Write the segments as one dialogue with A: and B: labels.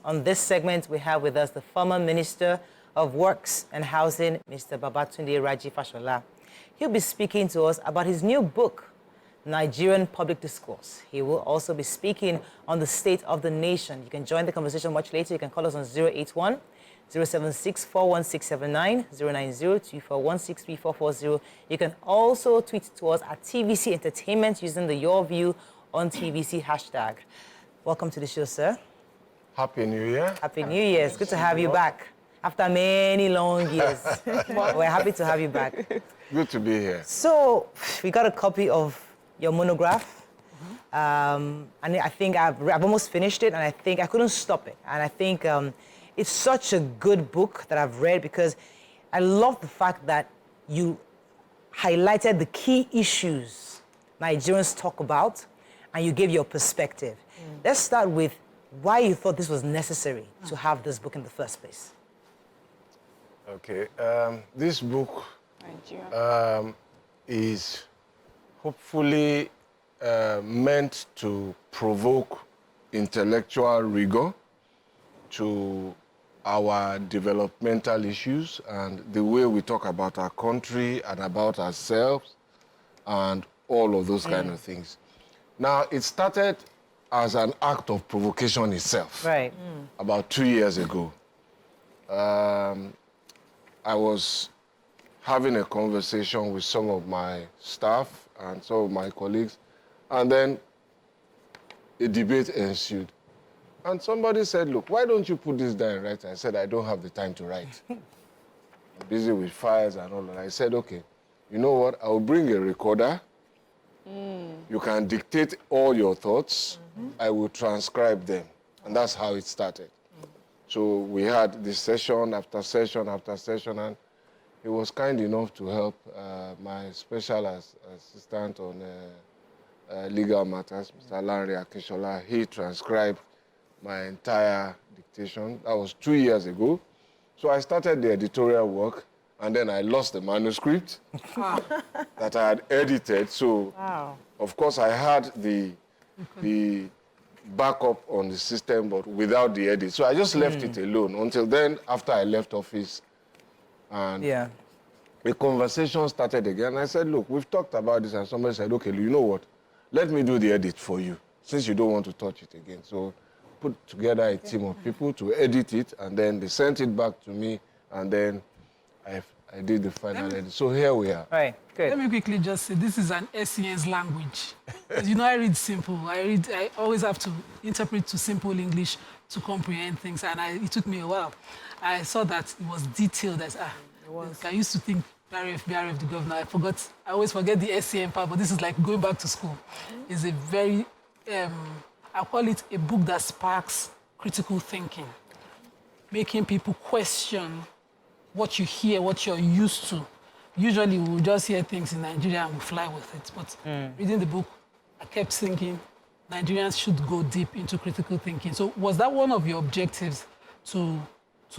A: On this segment, we have with us the former Minister of Works and Housing, Mr. Babatunde Raji Fashola. He'll be speaking to us about his new book, Nigerian Public Discourse. He will also be speaking on the state of the nation. You can join the conversation much later. You can call us on 081 076 41679, 090 241 You can also tweet to us at TVC Entertainment using the Your View on TVC hashtag. Welcome to the show, sir.
B: Happy New Year.
A: Happy New Year. It's good to have you back after many long years. We're happy to have you back.
B: Good to be here.
A: So, we got a copy of your monograph. And I think I've almost finished it, and I think I couldn't stop it. And I think it's such a good book that I've read because I love the fact that you highlighted the key issues Nigerians talk about, and you gave your perspective. Let's start with why you thought this was necessary to have this book in the first place.
B: Okay, this book is hopefully meant to provoke intellectual rigor to our developmental issues and the way we talk about our country and about ourselves and all of those kind of things. Now, it started as an act of provocation itself.
A: Right.
B: About 2 years ago. I was having a conversation with some of my staff and some of my colleagues, and then a debate ensued. And somebody said, look, why don't you put this down and write? I said, I don't have the time to write. I'm busy with files and all that. I said, okay, you know what? I will bring a recorder. You can dictate all your thoughts. I will transcribe them. And that's how it started. So we had this session after session after session, and he was kind enough to help my special assistant on legal matters, Mr. Lanre Akishola. He transcribed my entire dictation. That was 2 years ago. So I started the editorial work, and then I lost the manuscript that I had edited. So, of course, I had the backup on the system, but without the edit. So I just left it alone until then, after I left office. And the conversation started again. I said, look, we've talked about this, and somebody said, okay, you know what? Let me do the edit for you, since you don't want to touch it again. So put together a team of people to edit it, and then they sent it back to me, and then I did the final edit. So here we are.
A: Right, good.
C: Let me quickly just say, this is an SEN's language. You know, I read simple. I always have to interpret to simple English to comprehend things, and it took me a while. I saw that it was detailed. I used to think BRF, the governor. I always forget the SEN part, but this is like going back to school. It's a very, I call it a book that sparks critical thinking, making people question what you hear, what you're used to. Usually we'll just hear things in Nigeria and we'll fly with it. But reading the book, I kept thinking Nigerians should go deep into critical thinking. So was that one of your objectives, to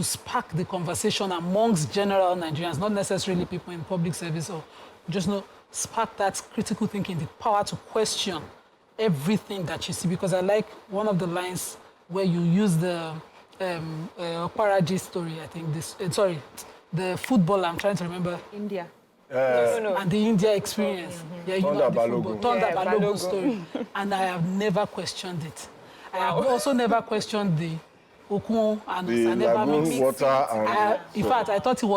C: spark the conversation amongst general Nigerians, not necessarily people in public service, or just spark that critical thinking, the power to question everything that you see? Because I like one of the lines where you use the Paraji story, I think the football, I'm trying to remember.
D: India.
C: And the India experience. Yeah, you know, the football. Thunder Balogun story. And I have never questioned it. I have also never questioned the Okun and
B: the lagoon water.
C: In fact, I thought it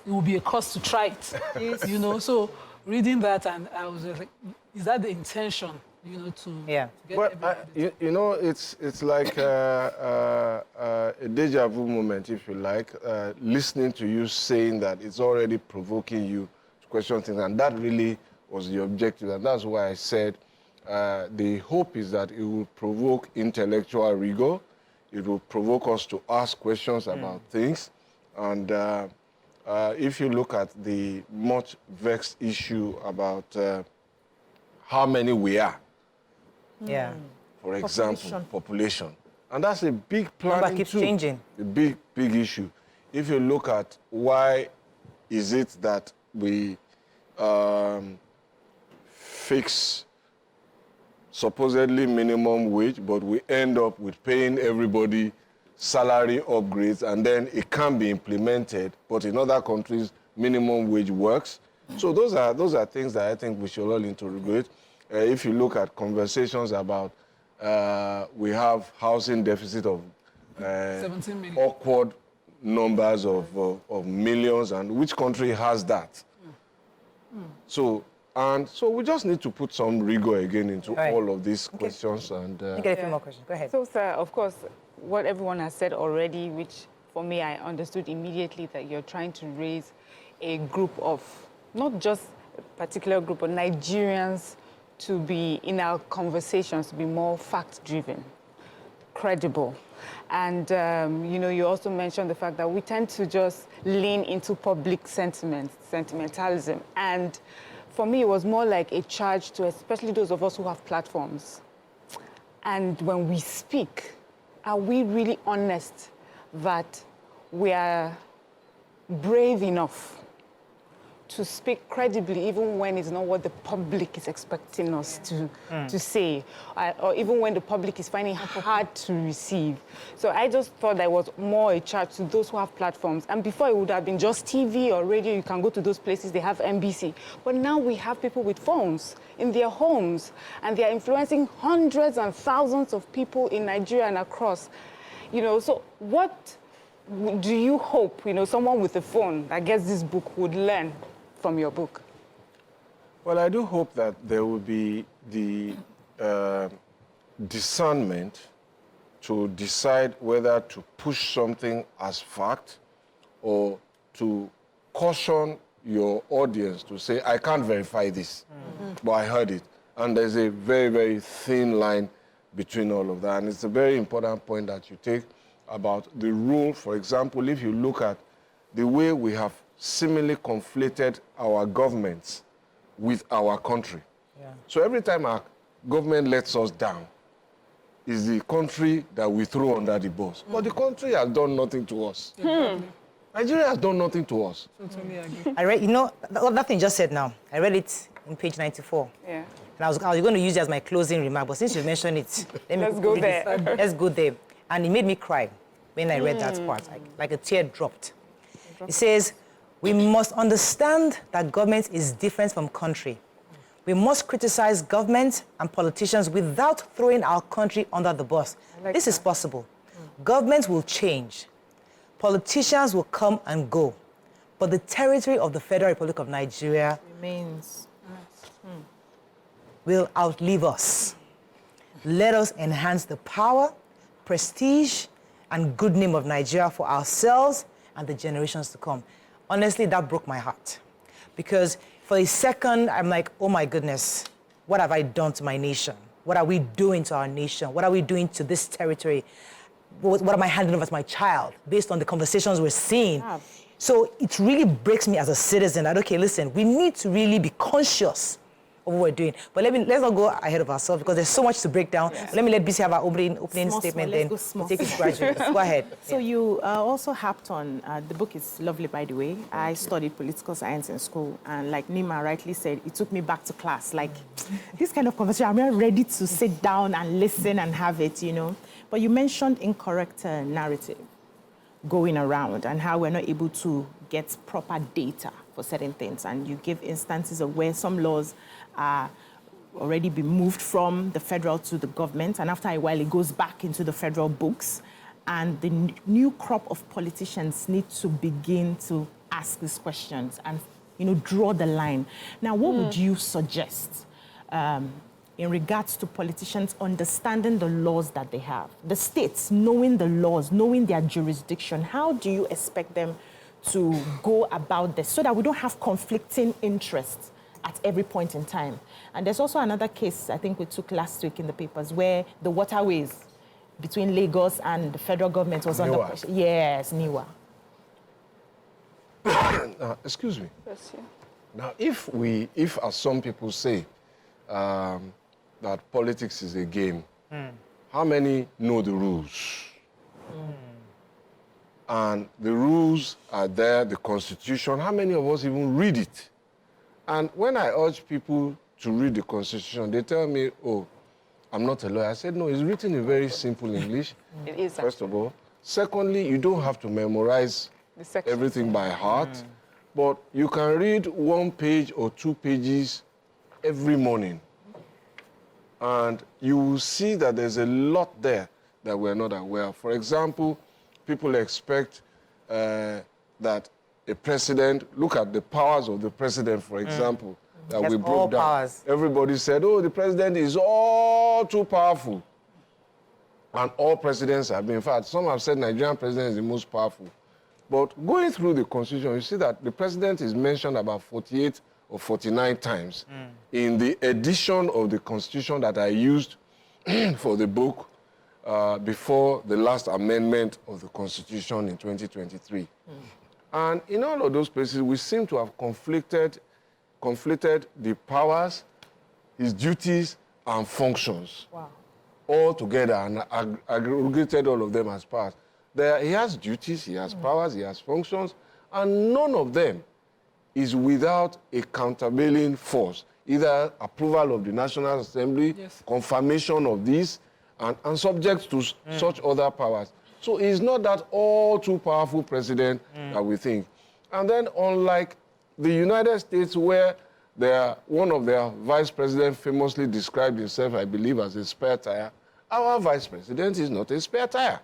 C: would be a cost to try it. You know, so reading that, and I was like, is that the intention? You know, to get
B: but you know, it's like a deja vu moment, if you like, listening to you saying that it's already provoking you to question things, and that really was the objective, and that's why I said the hope is that it will provoke intellectual rigor, it will provoke us to ask questions about things, and if you look at the much vexed issue about how many we are, for example, population. And that's a big planning
A: number keeps changing.
B: A big issue. If you look at why is it that we fix supposedly minimum wage, but we end up with paying everybody salary upgrades, and then it can be implemented, but in other countries, minimum wage works. So those are things that I think we should all interrogate. If you look at conversations about we have housing deficit of
C: 17 million.
B: awkward numbers of millions, and which country has that? So we just need to put some rigor again into all of these questions. And
A: you get a few more questions. Go ahead.
D: So, sir, of course, what everyone has said already, which for me I understood immediately, that you're trying to raise a group of, not just a particular group of Nigerians, to be, in our conversations, to be more fact-driven, credible. And, you know, you also mentioned the fact that we tend to just lean into public sentimentalism. And for me, it was more like a charge to especially those of us who have platforms. And when we speak, are we really honest that we are brave enough to speak credibly, even when it's not what the public is expecting us to say, or even when the public is finding it hard to receive? So I just thought there was more a charge to those who have platforms. And before it would have been just TV or radio, you can go to those places, they have NBC. But now we have people with phones in their homes, and they're influencing hundreds and thousands of people in Nigeria and across. You know, so what do you hope, you know, someone with a phone that gets this book would learn from your book?
B: well, I do hope that there will be the discernment to decide whether to push something as fact or to caution your audience to say, I can't verify this, but I heard it. And there's a very, very thin line between all of that. And it's a very important point that you take about the rule. For example, if you look at the way we have seemingly conflated our governments with our country. Yeah. So every time our government lets us down, is the country that we throw under the bus. But the country has done nothing to us. Nigeria has done nothing to us.
C: Totally agree.
A: I read, you know, that thing you just said now, I read it in page 94. Yeah. And I was going to use it as my closing remark, but since you mentioned it,
D: let's go there.
A: Let's go there. And it made me cry when I read that part, like a tear dropped. It says, we must understand that government is different from country. We must criticize government and politicians without throwing our country under the bus. This is possible. Governments will change. Politicians will come and go. But the territory of the Federal Republic of Nigeria
E: remains.
A: Will outlive us. Let us enhance the power, prestige, and good name of Nigeria for ourselves and the generations to come. Honestly, that broke my heart. Because for a second, I'm like, oh my goodness, what have I done to my nation? What are we doing to our nation? What are we doing to this territory? What am I handing over to my child based on the conversations we're seeing? Yeah. So it really breaks me as a citizen that, okay, listen, we need to really be conscious of what we're doing. But let's not go ahead of ourselves because there's so much to break down. Yeah. Let me let BC have our opening statement, then we'll take it gradually. Go ahead.
E: So you also harped on, the book is lovely, by the way. I studied political science in school, and like Nima rightly said, it took me back to class. Like, this kind of conversation, I'm not ready to sit down and listen and have it, you know. But you mentioned incorrect narrative going around and how we're not able to get proper data for certain things. And you give instances of where some laws are already been moved from the federal to the government, and after a while it goes back into the federal books, and the new crop of politicians need to begin to ask these questions and, you know, draw the line. Now, what would you suggest in regards to politicians understanding the laws that they have, the states knowing the laws, knowing their jurisdiction? How do you expect them to go about this so that we don't have conflicting interests at every point in time? And there's also another case I think we took last week in the papers where the waterways between Lagos and the federal government was under pressure. Yes, Niwa.
B: Excuse me. Yes, yeah. Now, if as some people say, that politics is a game, how many know the rules? And the rules are there, the Constitution. How many of us even read it? And when I urge people to read the Constitution, they tell me, oh, I'm not a lawyer. I said, no, it's written in very simple English.
D: It is.
B: First of all. Secondly, you don't have to memorize everything by heart, but you can read 1 page or 2 pages every morning. And you will see that there's a lot there that we're not aware of. For example, people expect that a president, look at the powers of the president, for example, that we broke down.
A: Powers.
B: Everybody said, oh, the president is all too powerful. And all presidents have been. In fact, some have said Nigerian president is the most powerful. But going through the constitution, you see that the president is mentioned about 48 or 49 times in the edition of the constitution that I used for the book before the last amendment of the constitution in 2023. And in all of those places, we seem to have conflicted the powers, his duties, and functions all together and aggregated all of them as powers. He has duties, he has powers, he has functions, and none of them is without a countervailing force, either approval of the National Assembly, confirmation of this, and subject to such other powers. So he's not that all too powerful president that we think. And then unlike the United States, where one of their vice presidents famously described himself, I believe, as a spare tire, our vice president is not a spare tire.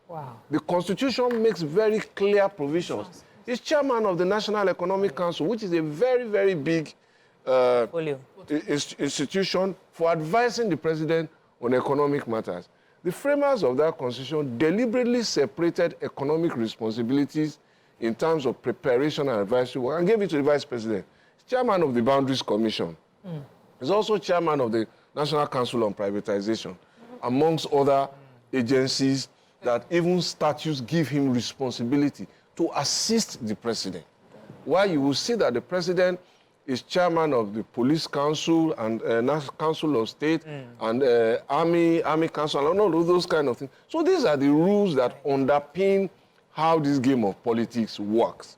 E: Wow.
B: The Constitution makes very clear provisions. He's chairman of the National Economic Council, which is a very, very big institution for advising the president on economic matters. The framers of that constitution deliberately separated economic responsibilities in terms of preparation and advisory work and gave it to the vice president. He's chairman of the Boundaries Commission. He's also chairman of the National Council on Privatization, amongst other agencies that even statutes give him responsibility to assist the president. While you will see that the president is chairman of the Police Council and National Council of State and Army Council and all of those kind of things. So these are the rules that underpin how this game of politics works.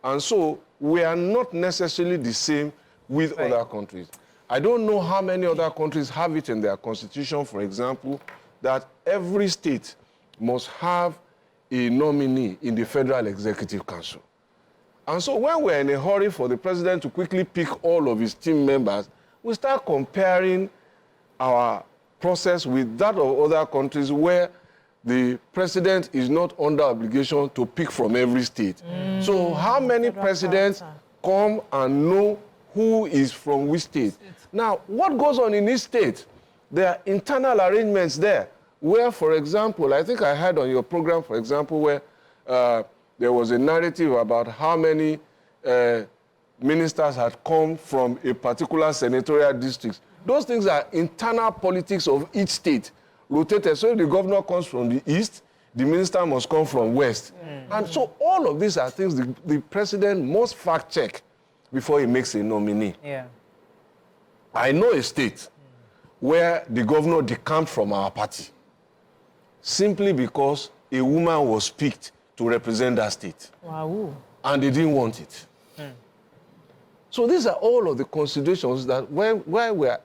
B: And so we are not necessarily the same with other countries. I don't know how many other countries have it in their constitution, for example, that every state must have a nominee in the Federal Executive Council. And so when we're in a hurry for the president to quickly pick all of his team members, we start comparing our process with that of other countries where the president is not under obligation to pick from every state. So how many presidents come and know who is from which state? Now, what goes on in each state? There are internal arrangements there where, for example, I think I heard on your program, for example, where there was a narrative about how many ministers had come from a particular senatorial district. Those things are internal politics of each state, rotated. So if the governor comes from the east, the minister must come from west. And so all of these are things the president must fact check before he makes a nominee. I know a state where the governor decamped from our party simply because a woman was picked to represent that state.
E: Wow.
B: And they didn't want it. So these are all of the considerations that why we're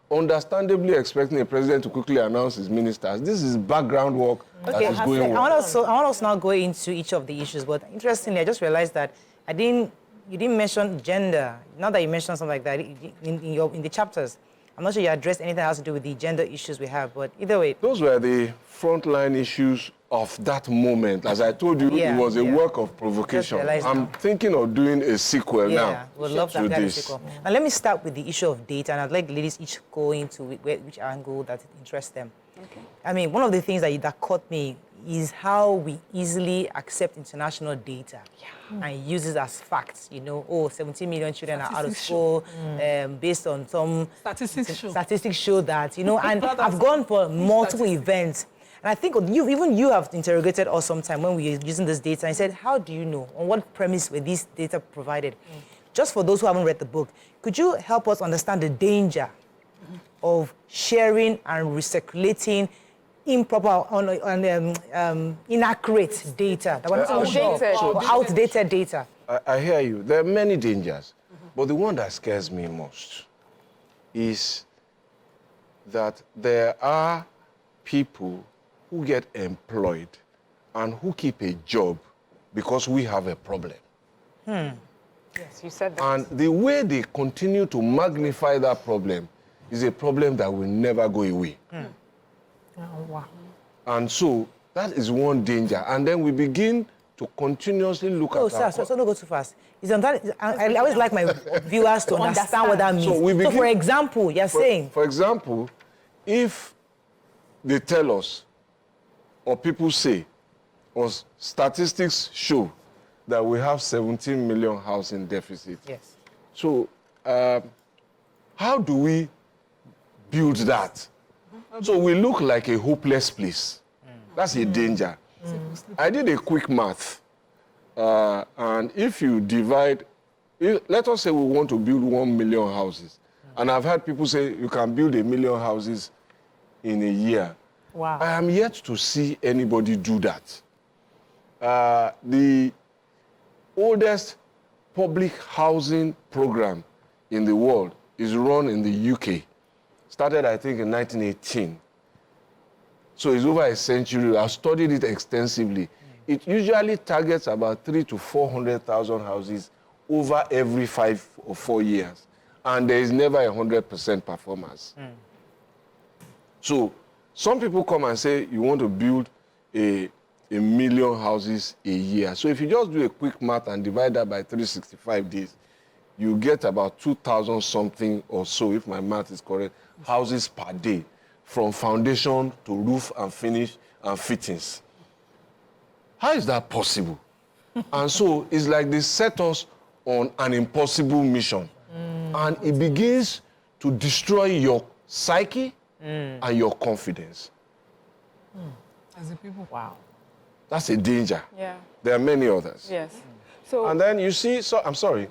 B: understandably expecting a president to quickly announce his ministers. This is background work that is going on.
A: I want us now go into each of the issues, but interestingly, I just realized that you didn't mention gender. Not that you mentioned something like that in the chapters. I'm not sure you addressed anything that has to do with the gender issues we have, but either way.
B: Those were the frontline issues of that moment. As I told you, it was a work of provocation. I'm thinking of doing a sequel now.
A: We'd love to have a sequel. Now, let me start with the issue of data, and I'd like the ladies each go into which angle that interests them. Okay. I mean, one of the things that caught me is how we easily accept international data and use it as facts. 17 million children are out of school based on some statistics show that, and I've gone for multiple events. And I think you have interrogated us sometime when we were using this data and said, how do you know? On what premise were these data provided? Just for those who haven't read the book, could you help us understand the danger of sharing and recirculating improper inaccurate data? Outdated data.
B: I hear you. There are many dangers. But the one that scares me most is that there are people who get employed and who keep a job because we have a problem.
D: Yes, you said that.
B: And the way they continue to magnify that problem is a problem that will never go away.
E: Oh, wow.
B: And so that is one danger. And then we begin to continuously look
A: Oh,
B: at
A: sir, so don't go too fast. It's on that, I always like my viewers to understand what that means.
B: So we begin,
A: for example, you're saying...
B: For example, if they tell us, or people say, or statistics show that we have 17 million housing deficit.
A: Yes.
B: So how do we build that? So we look like a hopeless place. That's a danger. I did a quick math. And if you divide, let us say we want to build 1 million houses. And I've heard people say you can build 1 million houses in a year.
E: Wow.
B: I am yet to see anybody do that. The oldest public housing program in the world is run in the UK. Started, I think, in 1918. So it's over a century. I've studied it extensively. It usually targets about 300,000 to 400,000 houses over every 5 or 4 years. And there is never 100% performance. So some people come and say, you want to build a million houses a year. So if you just do a quick math and divide that by 365 days, you get about 2,000 something or so, if my math is correct, houses per day, from foundation to roof and finish and fittings. How is that possible? And so it's like they set us on an impossible mission. And it begins to destroy your psyche and your confidence.
C: As a people.
E: Wow.
B: That's a danger.
D: Yeah.
B: There are many others.
D: Yes. So,
B: And then you see, so I'm sorry,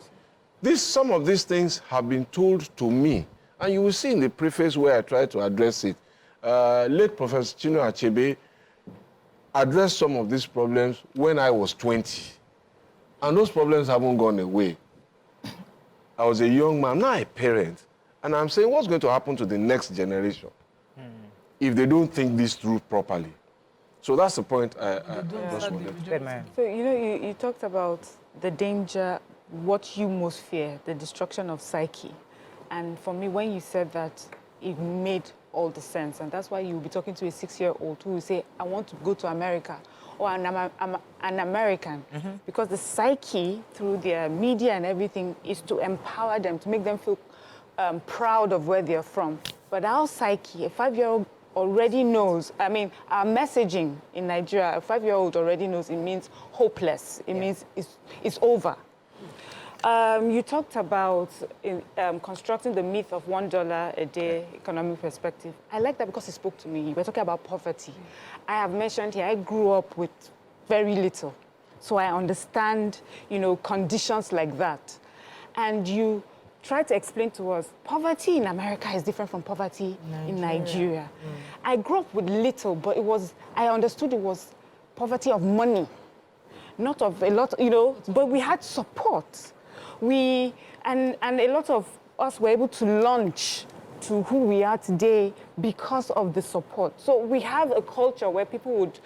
B: some of these things have been told to me. And you will see in the preface where I try to address it. Late Professor Chinua Achebe addressed some of these problems when I was 20. And those problems haven't gone away. I was a young man, now a parent. And I'm saying, what's going to happen to the next generation if they don't think this through properly? So that's the point I just wanted to.
A: Good man.
D: so you talked about the danger, what you most fear, the destruction of psyche. And for me, when you said that, it made all the sense. And that's why you'll be talking to a 6-year-old who will say, I want to go to America, or I'm an American. Because the psyche, through their media and everything, is to empower them, to make them feel proud of where they're from. But our psyche, a 5-year-old already knows, I mean, our messaging in Nigeria, a 5-year-old already knows it means hopeless. It means it's over. You talked about constructing the myth of $1 a day economic perspective. I like that because it spoke to me. We're talking about poverty. I have mentioned here, I grew up with very little. So I understand, conditions like that. And you try to explain to us, poverty in America is different from poverty in Nigeria. I grew up with little, but I understood it was poverty of money, not of a lot, but we had support. And a lot of us were able to launch to who we are today because of the support. So we have a culture where people would,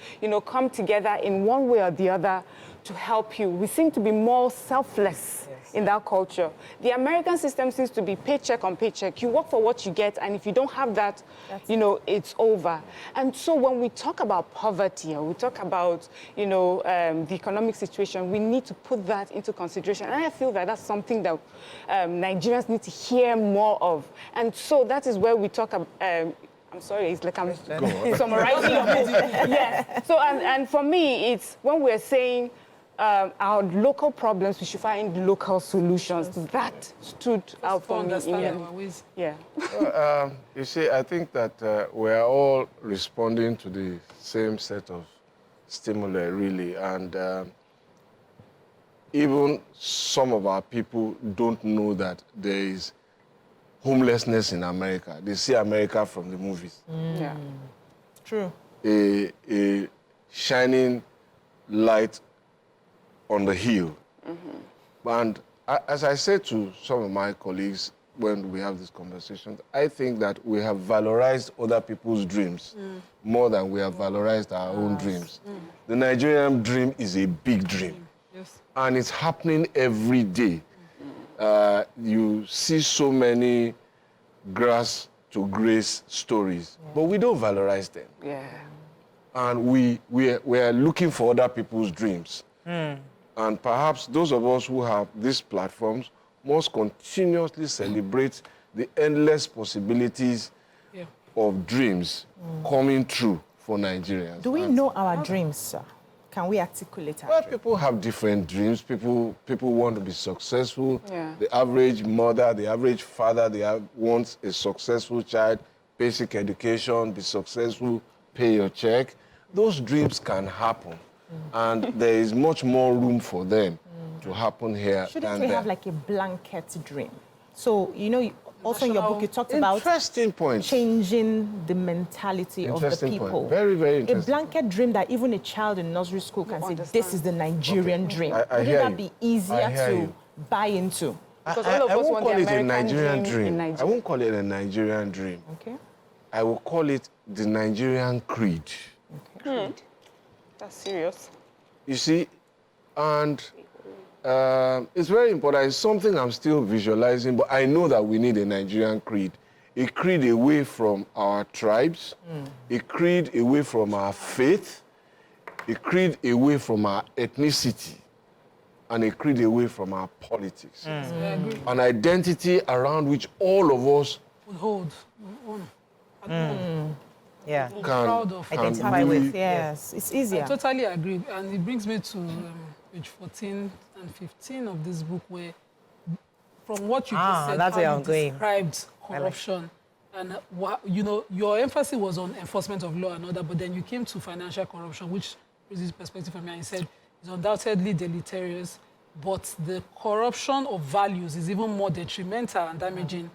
D: come together in one way or the other to help you. We seem to be more selfless in that culture. The American system seems to be paycheck on paycheck. You work for what you get, and if you don't have that, it's over. And so when we talk about poverty, or we talk about, the economic situation, we need to put that into consideration. And I feel that that's something that Nigerians need to hear more of. And so that is where we talk about, I'm sorry, it's like I'm summarizing. Yes. So, and for me, it's when we're saying our local problems, we should find local solutions. That stood out for me. Yeah.
B: You see, I think that we're all responding to the same set of stimuli, really. And even some of our people don't know that there is homelessness in America. They see America from the movies.
D: Yeah.
E: True.
B: A shining light on the hill. And as I said to some of my colleagues, when we have these conversations, I think that we have valorized other people's dreams more than we have valorized our own dreams. The Nigerian dream is a big dream.
C: Yes.
B: And it's happening every day. You see so many grass to grace stories, but we don't valorize them.
D: Yeah.
B: And we are looking for other people's dreams. And perhaps those of us who have these platforms must continuously celebrate the endless possibilities of dreams coming true for Nigerians.
E: Do we know our dreams, sir? Can we articulate our
B: Well,
E: dreams?
B: people have different dreams. People want to be successful.
D: Yeah.
B: The average mother, the average father, wants a successful child, basic education, be successful, pay your check. Those dreams can happen. And there is much more room for them to happen here
E: Shouldn't
B: than
E: we
B: there.
E: have like a blanket dream? So, you know, also in your book, you talked about
B: Interesting point.
E: changing the mentality of the
B: Interesting
E: people.
B: point. Very, very
E: A
B: interesting.
E: blanket dream that even a child in nursery school can say,
D: understand.
E: this is the Nigerian dream.
B: I
E: Wouldn't
B: hear
E: that
B: you.
E: be
B: I
E: easier
B: hear
E: to
B: you.
E: buy into?
D: Because all of
B: I
D: us
B: won't
D: want
B: call
D: the
B: it a
D: American
B: Nigerian
D: dream
B: dream.
D: in
B: I
D: Nigeria.
B: won't call it a Nigerian dream.
E: Okay.
B: I will call it the Nigerian creed.
D: That's serious.
B: You see, and it's very important. It's something I'm still visualizing, but I know that we need a Nigerian creed. A creed away from our tribes, a creed away from our faith, a creed away from our ethnicity, and a creed away from our politics.
C: I agree.
B: An identity around which all of us
C: Would hold.
A: Yeah.
B: can,
C: proud of.
B: can
A: Identify
B: really-
A: with.
E: Yes, it's
C: I
E: easier.
C: totally agree. And it brings me to page 14 and 15 of this book where, from what you just said,
A: that's
C: how
A: where
C: you
A: I'm going.
C: described corruption, and you know, your emphasis was on enforcement of law and order, but then you came to financial corruption, which raises perspective for me, and you said it's undoubtedly deleterious, but the corruption of values is even more detrimental and damaging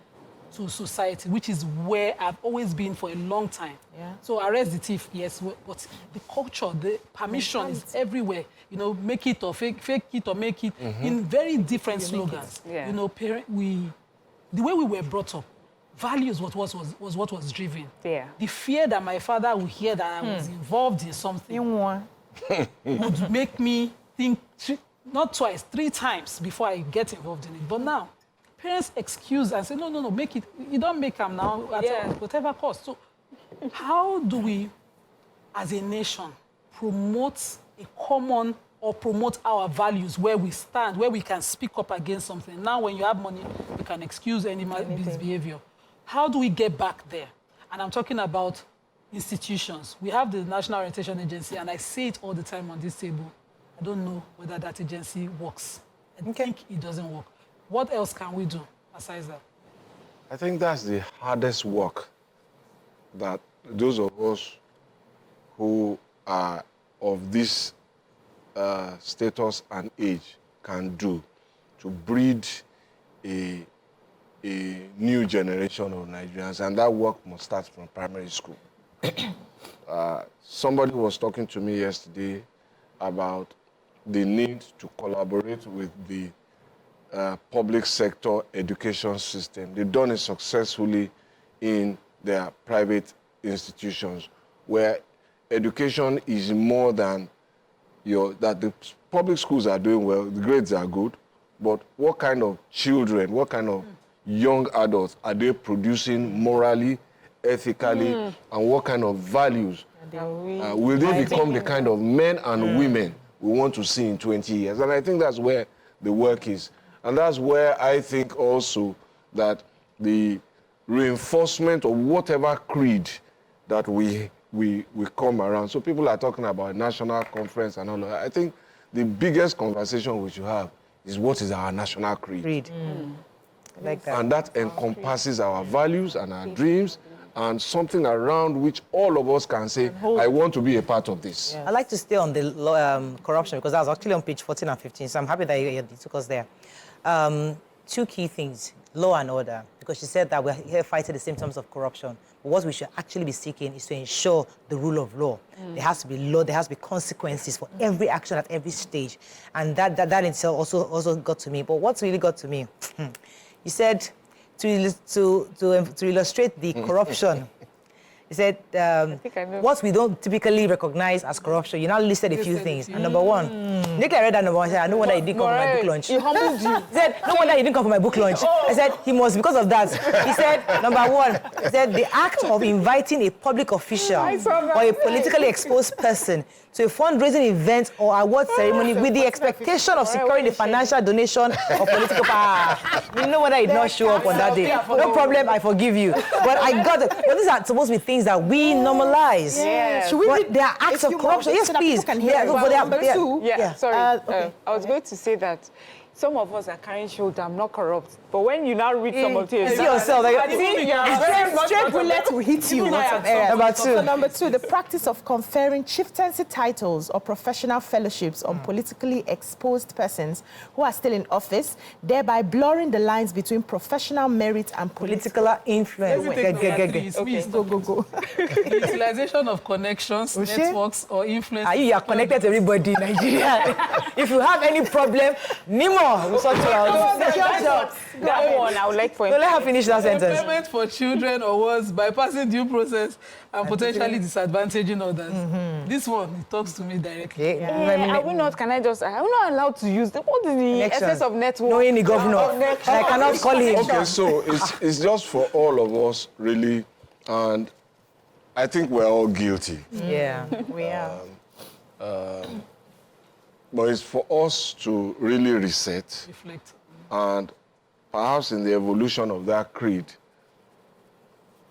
C: to society, which is where I've always been for a long time.
E: Yeah.
C: So arrest the thief, yes, but the culture, the permission is everywhere. You know, make it or fake it or make it in very different slogans.
D: Yeah.
C: You know, the way we were brought up, values was what was driven.
D: Yeah.
C: The fear that my father would hear that I was involved in something would make me think not twice, 3 times before I get involved in it. But now, parents excuse and say, no, make it. You don't make them now at whatever cost. So how do we, as a nation, promote a common or promote our values where we stand, where we can speak up against something? Now, when you have money, you can excuse any misbehavior. How do we get back there? And I'm talking about institutions. We have the National Orientation Agency, and I say it all the time on this table. I don't know whether that agency works. I think it doesn't work. What else can we do besides that?
B: I think that's the hardest work that those of us who are of this status and age can do to breed a new generation of Nigerians, and that work must start from primary school. Somebody was talking to me yesterday about the need to collaborate with the public sector education system. They've done it successfully in their private institutions, where education is more than that the public schools are doing well, the grades are good, but what kind of children, what kind of young adults are they producing morally, ethically, and what kind of values will they become the kind of men and women we want to see in 20 years? And I think that's where the work is. And that's where I think also that the reinforcement of whatever creed that we come around. So people are talking about national conference and all of that. I think the biggest conversation we should have is what is our national creed.
A: I like that.
B: And that encompasses our values and our dreams and something around which all of us can say, I want to be a part of this.
A: I'd like to stay on the corruption because that was actually on page 14 and 15, so I'm happy that you took us there. 2 key things, law and order, because she said that we're here fighting the symptoms of corruption. But what we should actually be seeking is to ensure the rule of law. There has to be law, there has to be consequences for every action at every stage. And that in itself also got to me. But what's really got to me, you said to illustrate the corruption. He said, what we don't typically recognize as corruption, you now listed a few things. And number one, Nick, I read that number one, I said, I know whether he didn't come for my book launch.
D: He humbled you.
A: He said, no wonder he didn't come for my book launch. I said, he must, because of that. He said, number one, he said, the act of inviting a public official or a politically exposed person to a fundraising event or award ceremony with the expectation of securing the financial donation of political power. You know whether he did not show up on that day. No problem, I forgive you. But I got it. But these are supposed to be things that we normalize.
D: Yeah.
E: Should we
A: But there are acts of corruption. Yes, please.
E: Sorry.
D: I was going to say that some of us are carrying shoulder. I'm not corrupt. But when you now read some of it,
A: see yourself.
E: Straight bullet will hit you.
A: Number two.
E: So number two, the practice of conferring chieftaincy titles or professional fellowships on politically exposed persons who are still in office, thereby blurring the lines between professional merit and political influence.
C: Okay,
E: Go.
C: The utilization of connections, networks, or influence.
A: You are connected to everybody in Nigeria. If you have any problem, Nimo will sort you out.
D: that one I would like for
A: So let her finish that sentence.
C: Payment for children or worse, bypassing due process and potentially disadvantaging others. This one, it talks to me directly.
D: are we not allowed to use the, what is the essence of network?
A: Knowing the governor, I cannot call him.
B: Okay, so it's just for all of us, really, and I think we're all guilty.
A: Yeah.
E: We are.
B: But it's for us to really reset,
C: Reflect.
B: and perhaps in the evolution of that creed,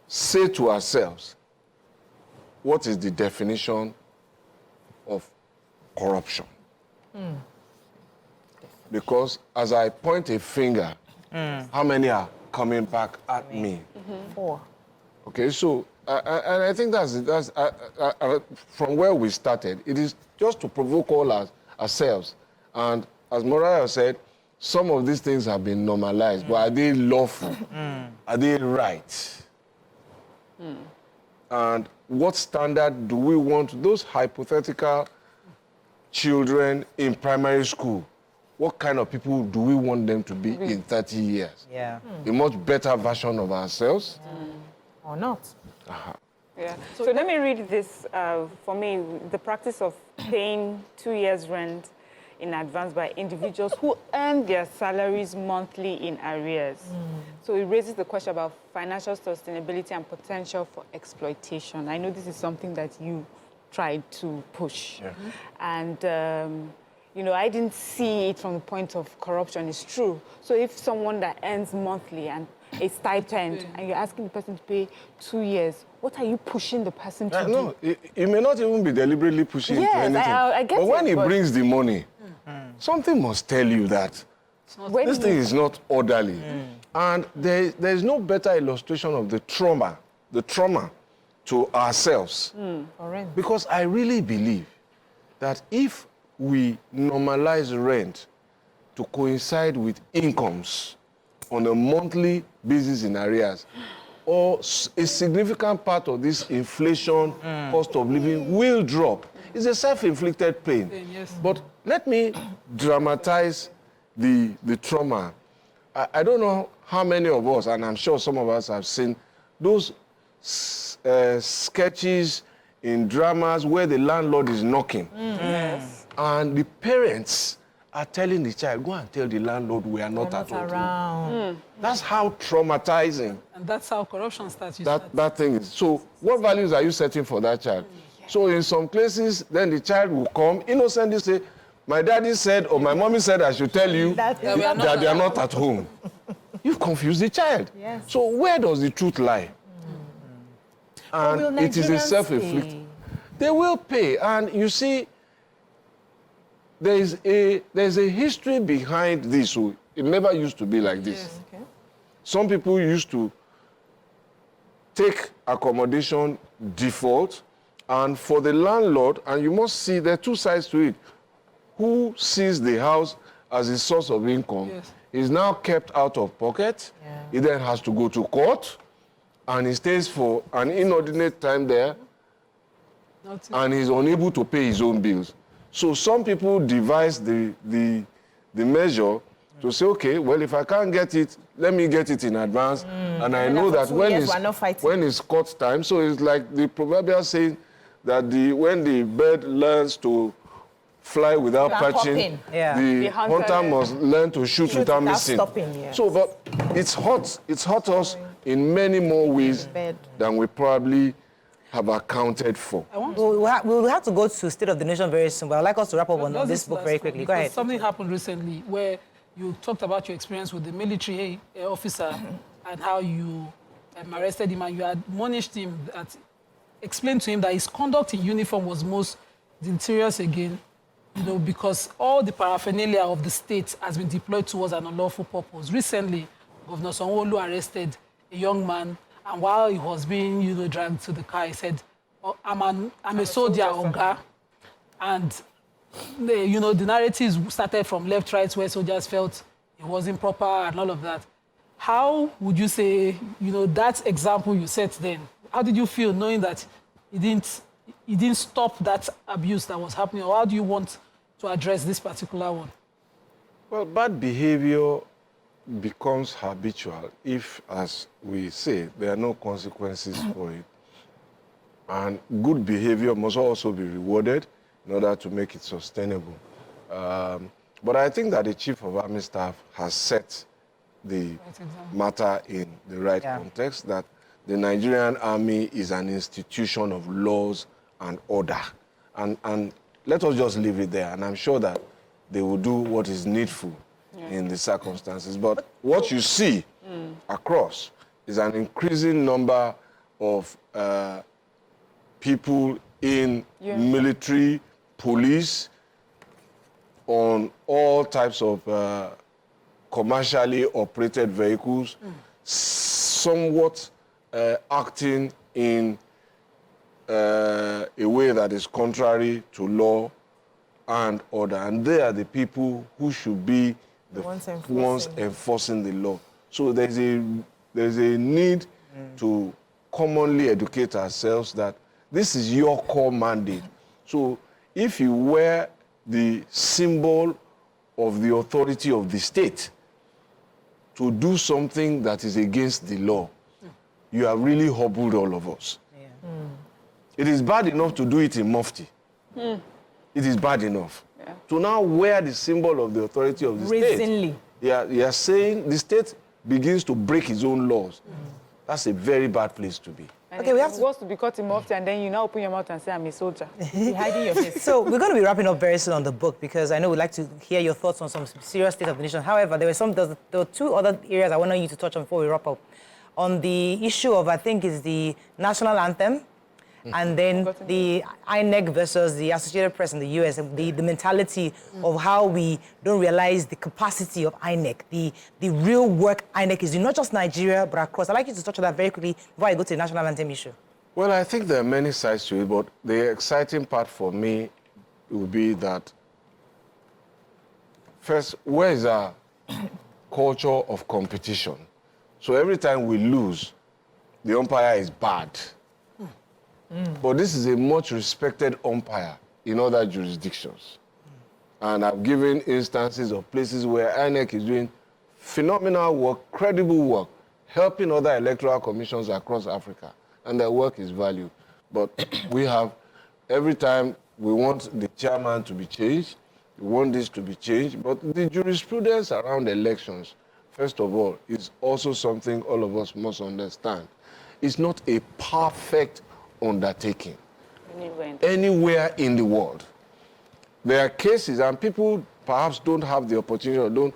B: say to ourselves, what is the definition of corruption? Because as I point a finger, how many are coming back at me?
E: 4.
B: Okay, so, and I think that's from where we started, it is just to provoke all ourselves. And as Moraya said, some of these things have been normalized, but are they lawful? Are they right? And what standard do we want those hypothetical children in primary school? What kind of people do we want them to be in 30 years?
A: Yeah.
B: A much better version of ourselves?
E: Or not.
D: Yeah. So let me read this. For me, the practice of paying 2 years' rent in advance by individuals who earn their salaries monthly in arrears. So it raises the question about financial sustainability and potential for exploitation. I know this is something that you tried to push.
B: Yeah.
D: And, you know, I didn't see it from the point of corruption. It's true. So if someone that earns monthly and a stipend, and you're asking the person to pay 2 years, what are you pushing the person to do?
B: No, he may not even be deliberately pushing to anything.
D: I get
B: but when
D: it,
B: he brings the money, something must tell you that this thing is not orderly. And there is no better illustration of the trauma to ourselves. Because I really believe that if we normalize rent to coincide with incomes on a monthly basis in arrears, or a significant part of this inflation, cost of living will drop. It's a self-inflicted pain.
C: Yes.
B: But let me dramatize the trauma. I don't know how many of us, and I'm sure some of us have seen those sketches in dramas where the landlord is knocking.
D: Yes.
B: And the parents are telling the child, go and tell the landlord we are not at home. That's how traumatizing
C: And that's how corruption starts.
B: that thing is. So what values are you setting for that child? So in some places, then the child will come, innocently say, my daddy said or my mommy said I should tell you that they are not at home. You've confused the child.
E: Yes.
B: So where does the truth lie? And it is a self-inflicted. They will pay. And you see, there's a history behind this. It never used to be like this.
C: Yes.
E: Okay.
B: Some people used to take accommodation default, and for the landlord, and you must see there are two sides to it, who sees the house as a source of income is now kept out of pocket. He then has to go to court, and he stays for an inordinate time there, and he's unable to pay his own bills. So some people devise the measure to say, okay, well, if I can't get it, let me get it in advance. And I know that when it's court time, so it's like the proverbial saying that when the bird learns to fly without perching, the hunter must learn to shoot without missing.
E: Stopping, yes.
B: So, but it's hurt us in many more ways than we probably have accounted for.
A: We'll have to go to State of the Nation very soon, but I'd like us to wrap up on this book very quickly. Go ahead.
C: Something happened recently where you talked about your experience with the military officer and how you arrested him and you admonished him, explained to him that his conduct in uniform was most deleterious again, because all the paraphernalia of the state has been deployed towards an unlawful purpose. Recently, Governor Sanwo-Olu arrested a young man, and while he was being, dragged to the car, he said, I'm a soldier, Oga. And, the narratives started from left, right, where soldiers felt it wasn't proper and all of that. How would you say, that example you set then, how did you feel knowing that he didn't stop that abuse that was happening? Or how do you want to address this particular one?
B: Well, bad behavior becomes habitual if, as we say, there are no consequences for it. And good behavior must also be rewarded in order to make it sustainable. But I think that the Chief of Army Staff has set the matter in the right context, that the Nigerian Army is an institution of laws and order. And let us just leave it there. And I'm sure that they will do what is needful in the circumstances. But what you see across is an increasing number of people in military, police, on all types of commercially operated vehicles, somewhat acting in a way that is contrary to law and order. And they are the people who should be the ones enforcing the law. So there's a need to commonly educate ourselves that this is your core mandate. So if you wear the symbol of the authority of the state to do something that is against the law, you have really hobbled all of us. It is bad enough to do it in mufti. It is bad enough. To now wear the symbol of the authority of the state. You are saying the state begins to break its own laws. That's a very bad place to be.
D: And okay, we have to be cut him off, and then you now open your mouth and say, I'm a soldier. You're hiding your face.
A: So we're going to be wrapping up very soon on the book, because I know we'd like to hear your thoughts on some serious State of the Nation. However, there were two other areas I wanted you to touch on before we wrap up. On the issue of, I think, is the national anthem, and then the INEC versus the Associated Press in the US, the mentality of how we don't realize the capacity of INEC, the real work INEC is doing, not just Nigeria, but across. I'd like you to touch on that very quickly before I go to the national anthem issue.
B: Well, I think there are many sides to it, but the exciting part for me would be that, first, where is our culture of competition? So every time we lose, the umpire is bad. But this is a much respected umpire in other jurisdictions. And I've given instances of places where INEC is doing phenomenal work, credible work, helping other electoral commissions across Africa. And their work is valued. But we have, every time we want the chairman to be changed, we want this to be changed. But the jurisprudence around elections, first of all, is also something all of us must understand. It's not a perfect undertaking anywhere in the world. There are cases, and people perhaps don't have the opportunity or don't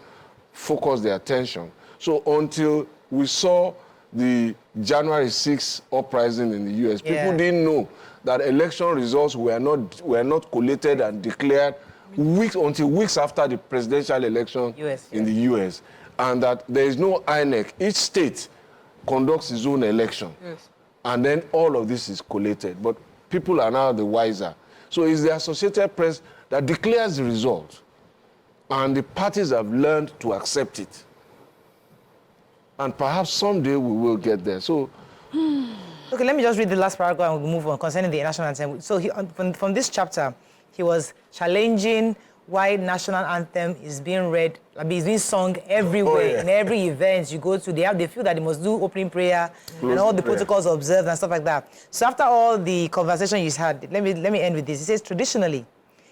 B: focus their attention. So until we saw the January 6th uprising in the US, people didn't know that election results were not collated and declared until weeks after the presidential election in the US, and that there is no INEC. Each state conducts its own election. And then all of this is collated. But people are now the wiser. So it's the Associated Press that declares the result. And the parties have learned to accept it. And perhaps someday we will get there. So,
A: okay, let me just read the last paragraph and we'll move on concerning the national anthem. So from this chapter, he was challenging why national anthem is being read, I mean, it's being sung everywhere, in every event you go to. They feel that they must do opening prayer and all the protocols observed and stuff like that. So after all the conversation you had, let me end with this. It says, traditionally,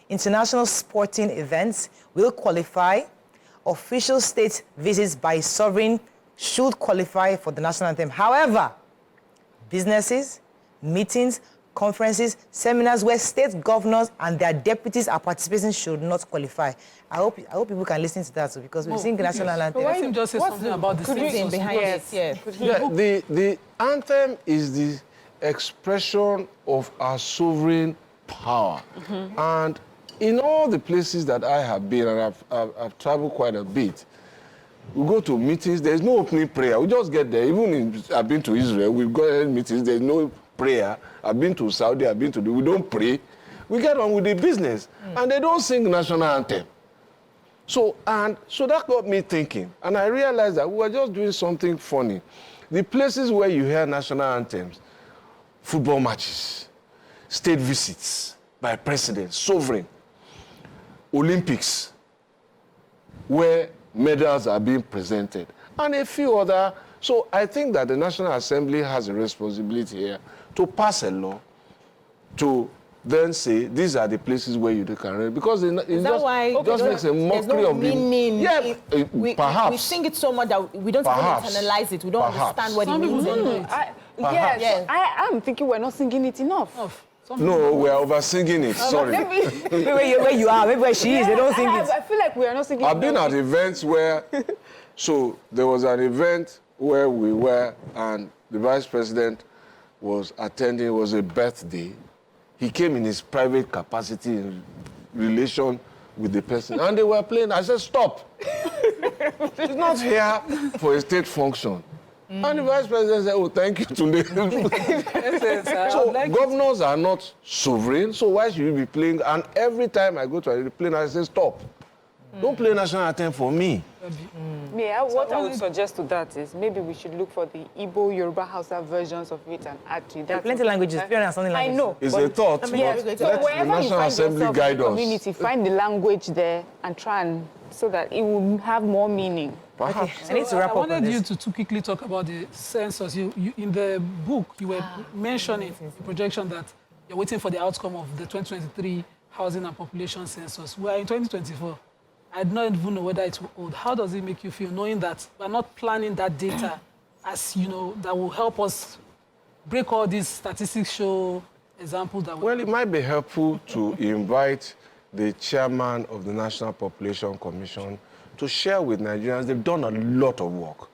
A: international sporting events will qualify. Official state visits by sovereign should qualify for the national anthem. However, businesses, meetings, conferences, seminars where state governors and their deputies are participating should not qualify. I hope people can listen to that too, because we sing the national anthem.
C: Why you just say something about the census
E: behind it?
B: Yeah, the anthem is the expression of our sovereign power. And in all the places that I have been, and I've traveled quite a bit, we go to meetings, there's no opening prayer. We just get there. Even I've been to Israel, we've got meetings, there's no prayer. I've been to Saudi, we don't pray. We get on with the business. And they don't sing national anthem. So that got me thinking. And I realized that we were just doing something funny. The places where you hear national anthems, football matches, state visits by presidents, sovereign, Olympics, where medals are being presented, and a few other. So I think that the National Assembly has a responsibility here to pass a law to then say these are the places where you can read, because it just makes a mockery of
E: meaning.
B: Perhaps
E: we sing it so much that we don't even internalize it. We don't understand what it means.
D: Yes. I'm thinking we're not singing it enough.
B: No, we are over singing it. Sorry.
A: Maybe where you are, maybe where she is, they don't sing it.
D: I feel like we are not singing it.
B: I've been at events where, so there was an event where we were, and the vice president was attending. It was a birthday. He came in his private capacity in relation with the person, and they were playing. I said, stop. He's not here for a state function. And the vice president said, oh, thank you today. So governors are not sovereign, so why should you be playing? And every time I go to a plane, I say, stop. Don't play national anthem for me.
D: What I would suggest to that is maybe we should look for the Igbo, Yoruba, Hausa versions of it and add to that.
A: There are plenty of languages, 300-something languages.
D: I know.
B: It's a thought, but let the National Assembly guide us.
D: Community, find the language there and try and so that it will have more meaning.
B: Perhaps.
A: I need to wrap up on this.
C: I wanted you to quickly talk about the census. You in the book, you were mentioning the projection that you're waiting for the outcome of the 2023 housing and population census. We are in 2024. I don't even know whether it will hold. How does it make you feel knowing that we're not planning that data as, you know, that will help us break all these statistics show examples that
B: Well, it might be helpful to invite the chairman of the National Population Commission to share with Nigerians. They've done a lot of work.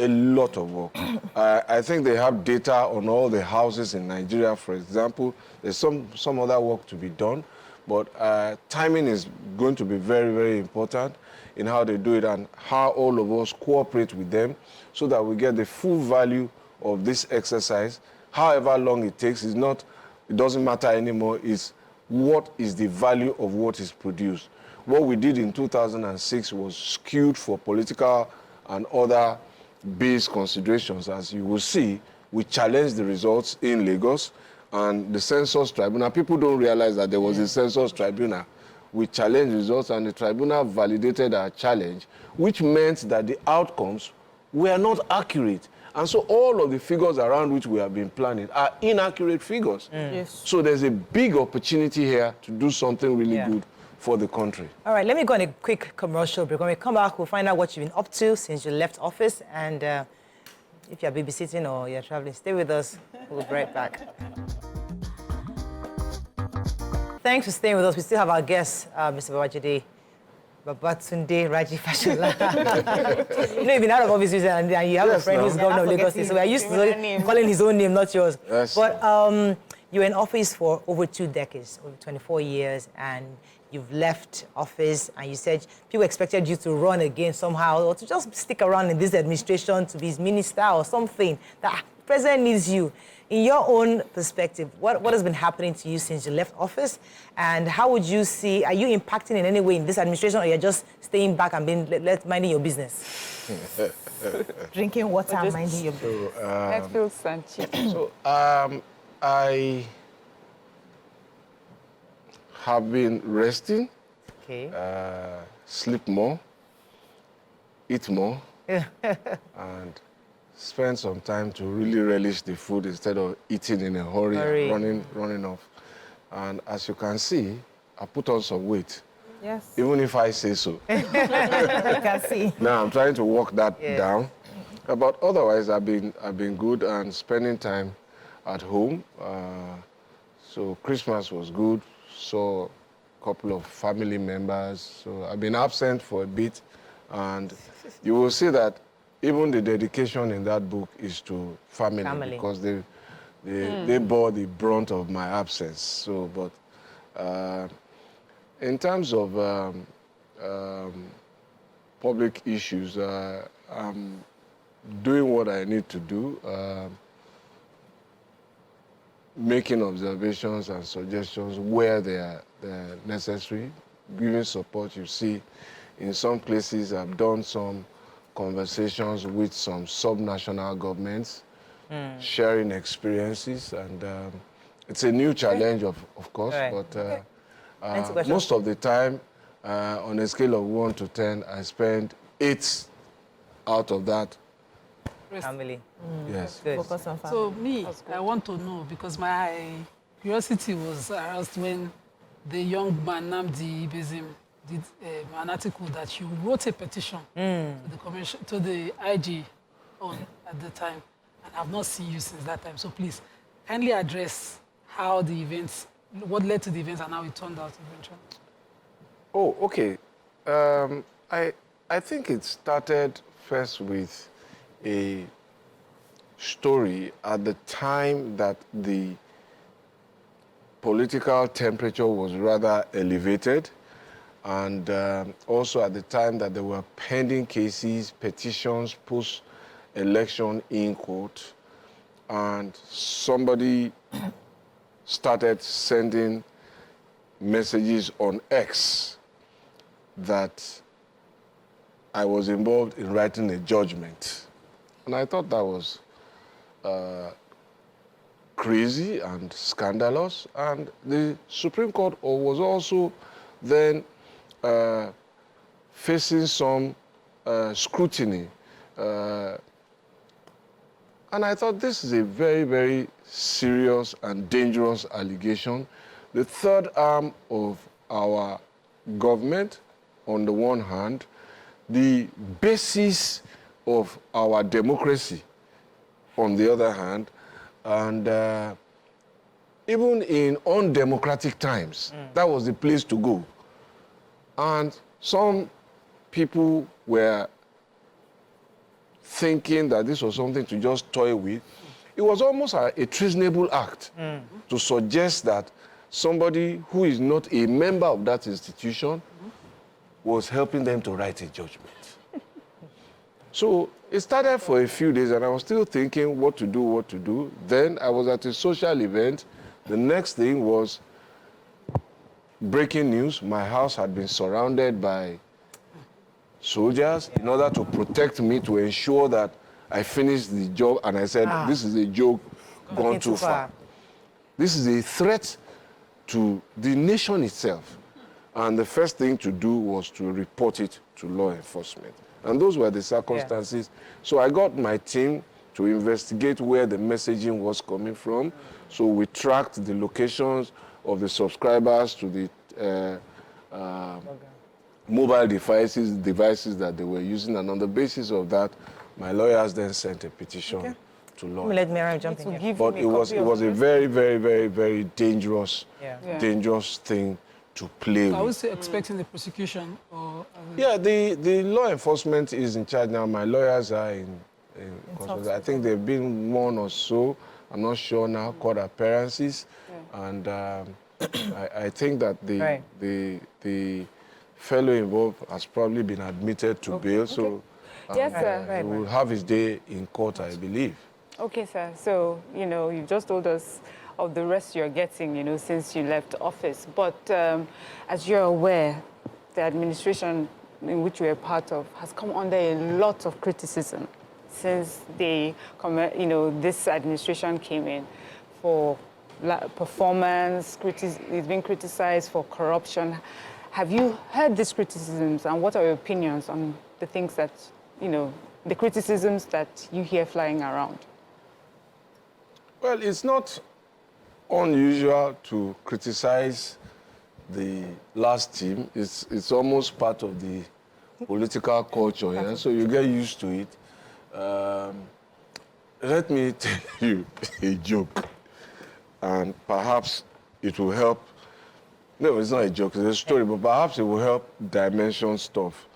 B: A lot of work. I think they have data on all the houses in Nigeria, for example. There's some other work to be done. But timing is going to be very, very important in how they do it and how all of us cooperate with them so that we get the full value of this exercise. However long it takes, it doesn't matter anymore. It's what is the value of what is produced. What we did in 2006 was skewed for political and other base considerations. As you will see, we challenged the results in Lagos. And the census tribunal, people don't realize that there was a census tribunal. We challenged results and the tribunal validated our challenge, which meant that the outcomes were not accurate. And so all of the figures around which we have been planning are inaccurate figures.
E: Yes.
B: So there's a big opportunity here to do something really good for the country.
A: All right, let me go on a quick commercial break. When we come back, we'll find out what you've been up to since you left office. And if you're babysitting or you're traveling, stay with us. We'll be right back. Thanks for staying with us. We still have our guest, Mr. Babatunde Raji Fashola. You know, you've been out of office and you have a friend who's governor of Lagos State, so we're used to calling his own name, not yours.
B: Yes.
A: But you were in office for over 2 decades, over 24 years, and you've left office, and you said people expected you to run again somehow, or to just stick around in this administration to be his minister or something. That the president needs you. In your own perspective, what has been happening to you since you left office? And how would you see, are you impacting in any way in this administration, or you're just staying back and minding your business?
E: Drinking water and minding your business.
D: That feels Sanchi.
B: So I have been resting
A: Okay.
B: Sleep more, eat more, and spend some time to really relish the food instead of eating in a hurry. And running off. And as you can see, I put on some weight.
E: Yes.
B: Even if I say so.
E: You can see.
B: Now I'm trying to walk that down. But otherwise, I've been good and spending time at home. So Christmas was good. Saw a couple of family members. So I've been absent for a bit, and you will see that even the dedication in that book is to family. Because they bore the brunt of my absence. So, but in terms of public issues, I'm doing what I need to do, making observations and suggestions where they're necessary, giving support. You see, in some places I've done some conversations with some subnational governments, sharing experiences, and it's a new challenge, of course, but most of the time, on a scale of 1 to 10, I spend 8 out of that.
A: Family.
B: Yes.
E: Focus on family.
C: So me, I want to know, because my curiosity was aroused when the young man Nnamdi Bezim did an article that you wrote a petition to the IG at the time, and I've not seen you since that time. So please, kindly address how the events, what led to the events, and how it turned out eventually.
B: Oh, okay. I think it started first with a story at the time that the political temperature was rather elevated, and also at the time that there were pending cases, petitions, post-election in court, and somebody started sending messages on X that I was involved in writing a judgment. And I thought that was crazy and scandalous. And the Supreme Court was also then facing some scrutiny. And I thought this is a very, very serious and dangerous allegation. The third arm of our government, on the one hand, the basis of our democracy, on the other hand, and even in undemocratic times, that was the place to go. And some people were thinking that this was something to just toy with. It was almost a treasonable act to suggest that somebody who is not a member of that institution was helping them to write a judgment. So it started for a few days, and I was still thinking what to do. Then I was at a social event. The next thing was breaking news. My house had been surrounded by soldiers in order to protect me, to ensure that I finished the job. And I said, this is a joke gone too far. This is a threat to the nation itself. And the first thing to do was to report it to law enforcement. And those were the circumstances. Yeah. So I got my team to investigate where the messaging was coming from. So we tracked the locations of the subscribers to the mobile devices that they were using. And on the basis of that, my lawyers then sent a petition to law.
A: Let Miriam jump in here.
B: But it was a very, very, very, very dangerous thing to play with.
C: I was expecting the prosecution or...
B: Yeah, the law enforcement is in charge now. My lawyers are in I think there have been one or so, I'm not sure now, court appearances. Yeah. And I think that the fellow involved has probably been admitted to bail. So
D: yes, sir.
B: He will have his day in court, I believe.
D: Okay, sir. So, you've just told us of the rest you're getting, since you left office. But as you're aware, the administration in which you're a part of has come under a lot of criticism since this administration came in, for performance. It's been criticized for corruption. Have you heard these criticisms, and what are your opinions on the things that, the criticisms that you hear flying around?
B: Well, it's not unusual to criticize the last team. It's almost part of the political culture, yeah? So you get used to it. Let me tell you a joke, and perhaps it will help. No, it's not a joke, it's a story, but perhaps it will help dimension stuff.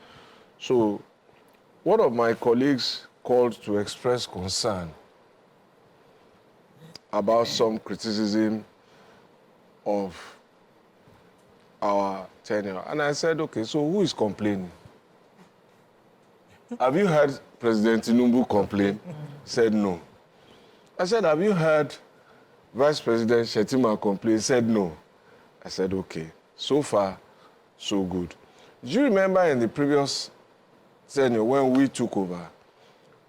B: So one of my colleagues called to express concern about some criticism of our tenure. And I said, okay, so who is complaining? Have you heard President Tinubu complain? Said no. I said, have you heard Vice President Shetima complain? Said no. I said, okay, so far, so good. Do you remember in the previous tenure when we took over,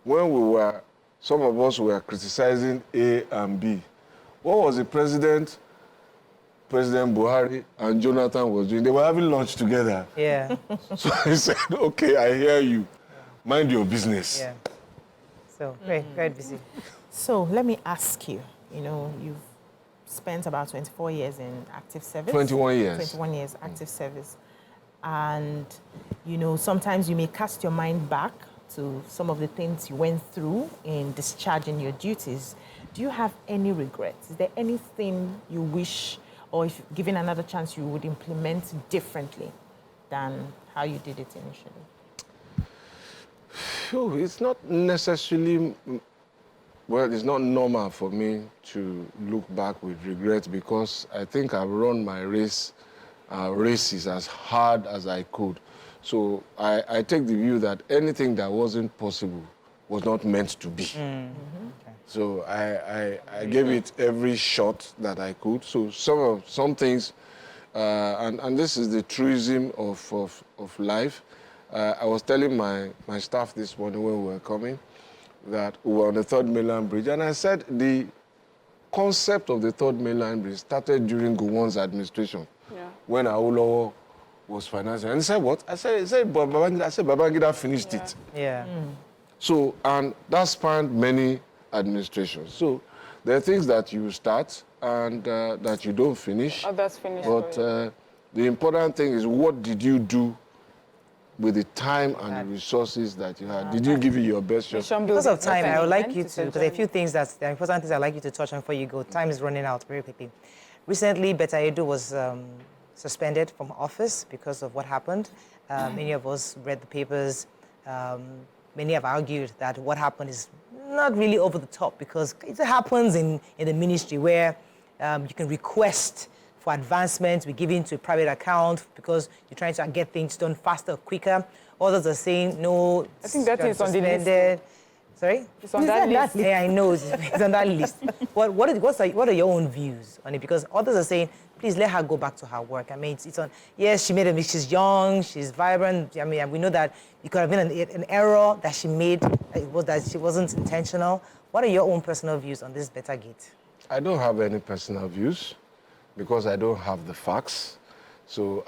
B: when some of us were criticizing A and B, what was the President Buhari and Jonathan was doing? They were having lunch together.
A: Yeah.
B: So I said, okay, I hear you. Mind your business.
A: Yeah. So, very busy.
E: So let me ask you, you've spent about 24 years in active service.
B: 21 years.
E: 21 years active service. And, sometimes you may cast your mind back to some of the things you went through in discharging your duties. Do you have any regrets? Is there anything you wish, or if given another chance, you would implement differently than how you did it initially?
B: It's not necessarily, well, it's not normal for me to look back with regret, because I think I've run my races as hard as I could. So I take the view that anything that wasn't possible was not meant to be. Mm-hmm. Okay. So I gave it every shot that I could. So some things, and this is the truism of life. I was telling my staff this morning when we were coming that we were on the Third Mainland Bridge, and I said the concept of the Third Mainland Bridge started during Gowon's administration, when Awolowo was financing. And he said, what? I said Babangida finished it.
A: Yeah.
B: So, and that spanned many administrations. So there are things that you start and that you don't finish.
D: Others finish.
B: But the important thing is, what did you do with the time and the resources that you had? Did you give it your best shot?
A: Because of time, I would like you to, because there are a few things there are important things I'd like you to touch on before you go. Time is running out very quickly. Recently, Betta Edu was suspended from office because of what happened. Many of us read the papers. Many have argued that what happened is not really over the top, because it happens in the ministry where you can request for advancement, we give into a private account because you're trying to get things done faster, quicker. Others are saying, no,
D: I think that is on the list.
A: Sorry?
D: It's on that list.
A: Yeah, I know, it's on that list. What are your own views on it? Because others are saying, please let her go back to her work. I mean, it's on, yes, she made a mistake, she's young, she's vibrant. I mean, we know that it could have been an error that she made, that she wasn't intentional. What are your own personal views on this Betta Gate?
B: I don't have any personal views, because I don't have the facts. So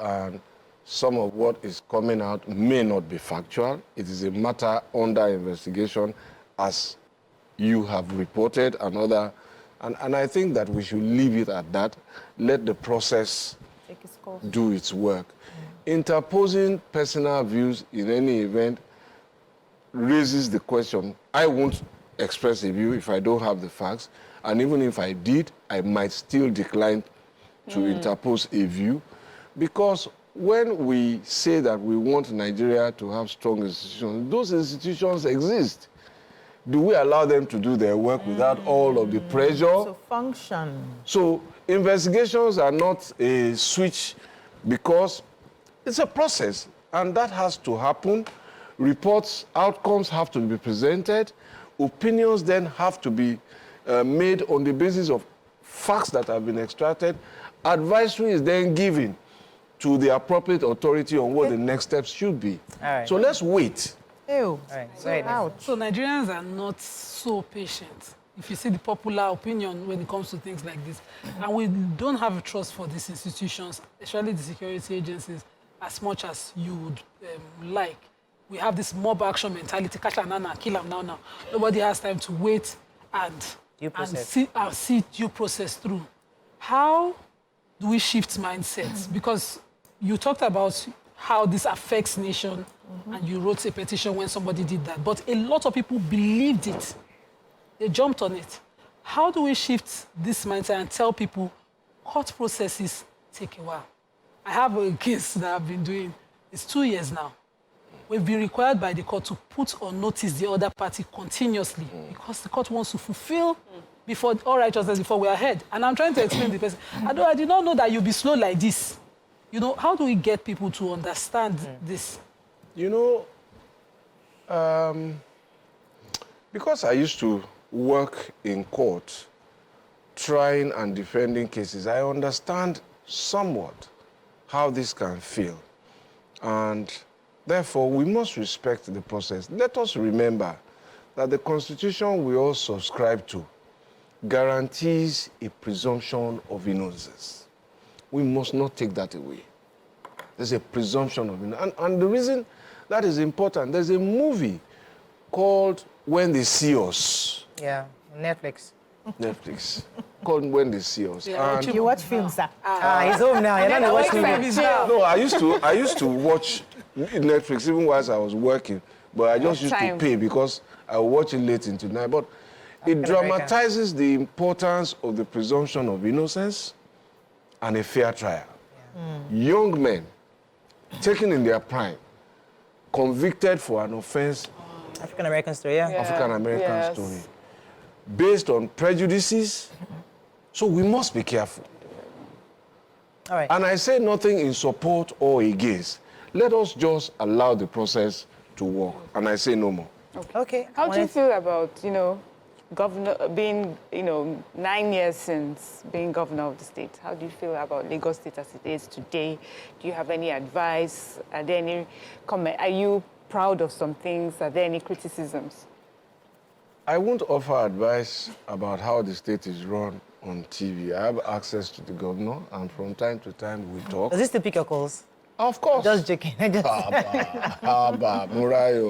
B: some of what is coming out may not be factual. It is a matter under investigation, as you have reported, and I think that we should leave it at that. Let the process do its work. Interposing personal views in any event raises the question. I won't express a view if I don't have the facts, and even if I did, I might still decline to interpose a view, because when we say that we want Nigeria to have strong institutions, those institutions exist. Do we allow them to do their work without all of the pressure?
E: To function.
B: So investigations are not a switch, because it's a process, and that has to happen. Reports, outcomes have to be presented. Opinions then have to be made on the basis of facts that have been extracted. Advisory is then given to the appropriate authority on what the next steps should be.
A: All right.
B: So let's wait.
E: Ew.
C: So Nigerians are not so patient, if you see the popular opinion when it comes to things like this. And we don't have a trust for these institutions, especially the security agencies, as much as you would like. We have this mob action mentality, catch an anna, kill him now. Nobody has time to wait and see due process through. How do we shift mindsets? Because you talked about how this affects nation, and you wrote a petition when somebody did that. But a lot of people believed it. They jumped on it. How do we shift this mindset and tell people court processes take a while? I have a case that I've been doing. It's 2 years now. We've been required by the court to put on notice the other party continuously because the court wants to fulfill before all righteousness before we are ahead. And I'm trying to explain to the person, I did not know that you'll be slow like this. You know, how do we get people to understand this?
B: You know, because I used to work in court, trying and defending cases, I understand somewhat how this can feel. And therefore, we must respect the process. Let us remember that the Constitution we all subscribe to guarantees a presumption of innocence. We must not take that away. There's a presumption of innocence. And the reason that is important, there's a movie called When They See Us.
A: Yeah, Netflix.
B: Called When They See Us.
C: Yeah,
B: and
E: You watch films, sir?
A: He's home now. You're not watching
C: movies
A: movies.
C: now.
B: No, I used to watch Netflix even whilst I was working, but I just used to pay because I would watch it late into the night. But it dramatizes the importance of the presumption of innocence and a fair trial. Young men taken in their prime, convicted for an offense.
A: African American story, yeah.
B: African American story, based on prejudices. So we must be careful.
A: All right.
B: And I say nothing in support or against. Let us just allow the process to work. And I say no more.
A: Okay.
D: How do you feel about, you know, governor being, 9 years since being governor of the state? How do you feel about Lagos State as it is today? Do you have any advice? Are there any comment? Are you proud of some things? Are there any criticisms?
B: I won't offer advice about how the state is run on TV. I have access to the governor, and from time to time we talk.
A: Does he still pick your calls?
B: Of course.
A: Just joking.
B: Murayo.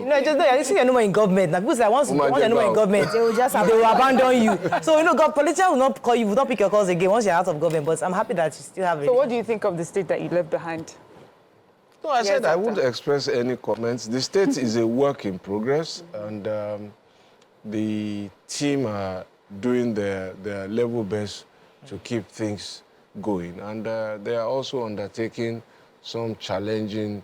A: No, just no. You see, you're no more in government. Now, people say once you're no more in government, they will abandon you. So politicians will not call you, will not pick your calls again once you're out of government. But I'm happy that you still have it.
D: So what do you think of the state that you left behind?
B: No, I said I won't express any comments. The state is a work in progress, and the team are doing their level best to keep things going. And they are also undertaking some challenging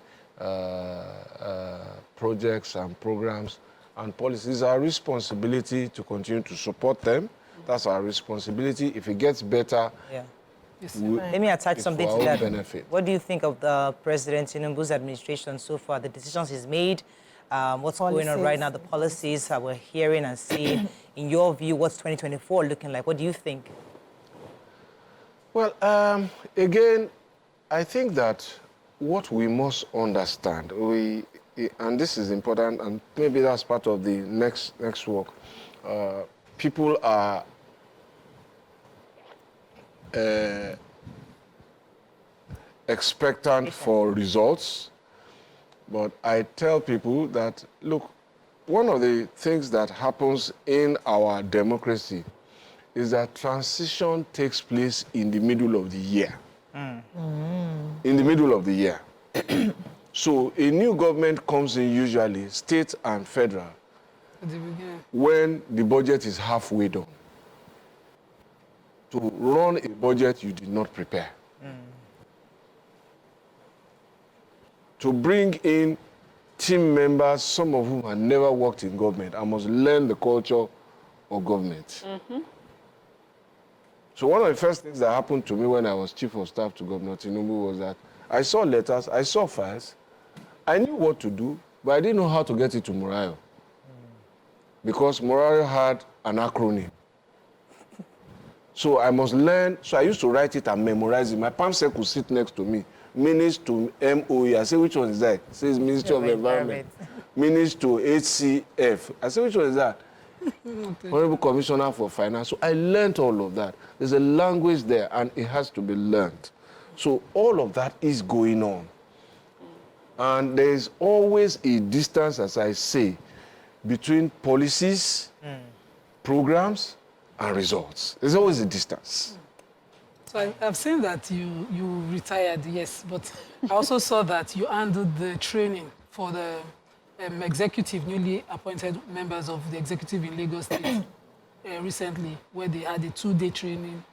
B: projects and programs and policies. Our responsibility to continue to support them. That's our responsibility. If it gets better,
A: let me attach something to that.
B: Benefit.
A: What do you think of the President Tinubu's administration so far, the decisions he's made, what's going on right now, the policies that we're hearing and seeing? In your view, what's 2024 looking like? What do you think?
B: Well, again, I think that what we must understand, and this is important, and maybe that's part of the next work, people are expectant for results, but I tell people that, look, one of the things that happens in our democracy is that transition takes place in the middle of the year. In the middle of the year. So a new government comes in usually, state and federal, when the budget is halfway done. To run a budget you did not prepare. To bring in team members, some of whom had never worked in government, I must learn the culture of government. So one of the first things that happened to me when I was chief of staff to Governor Tinubu was that I saw letters, I saw files, I knew what to do, but I didn't know how to get it to Morayo. Because Morayo had an acronym. So I must learn, so I used to write it and memorize it. My palm set could sit next to me. Minutes to MOE. I say, which one is that? It says Ministry of Environment. Minutes to HCF. I say, which one is that? Honorable Commissioner for Finance. So I learned all of that. There's a language there, and it has to be learned. So all of that is going on. And there is always a distance, as I say, between policies, programs, and results. There's always a distance.
C: So I've seen that you retired, yes, but I also saw that you handled the training for the newly appointed members of the executive in Lagos State recently, where they had a 2-day training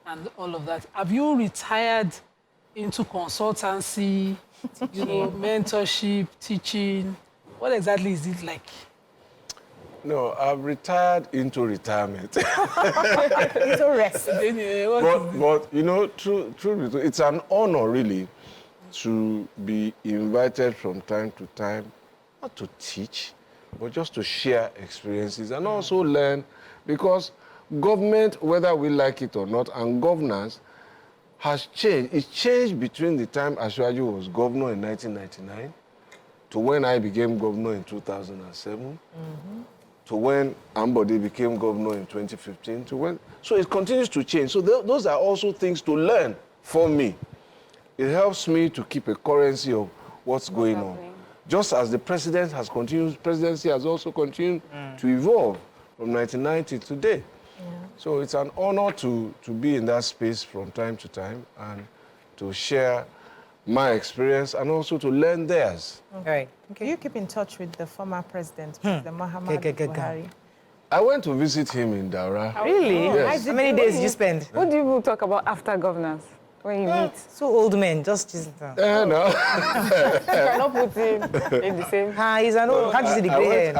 C: and all of that. Have you retired into consultancy, mentorship, teaching? What exactly is it like?
B: No, I've retired into retirement.
E: Into rest.
B: But you know, it's an honor, really, to be invited from time to time, not to teach, but just to share experiences and also learn, because government, whether we like it or not, and governance has changed. It's changed between the time Asiwaju was governor in 1999 to when I became governor in 2007. To when Ambode became governor in 2015, so it continues to change. So those are also things to learn for me. It helps me to keep a currency of what's going on. Just as the president has continued, presidency has also continued to evolve from 1990 to today. So it's an honor to be in that space from time to time and to share my experience and also to learn theirs.
A: All right.
E: Do you keep in touch with the former president, President Muhammadu Buhari?
B: I went to visit him in Daura.
A: Really?
B: Yes.
A: How many days did you spend?
D: What do you talk about after governance when you meet?
A: Two old men, just
B: No.
D: You cannot put him in the same.
A: he's an old. Can't you see the gray hair?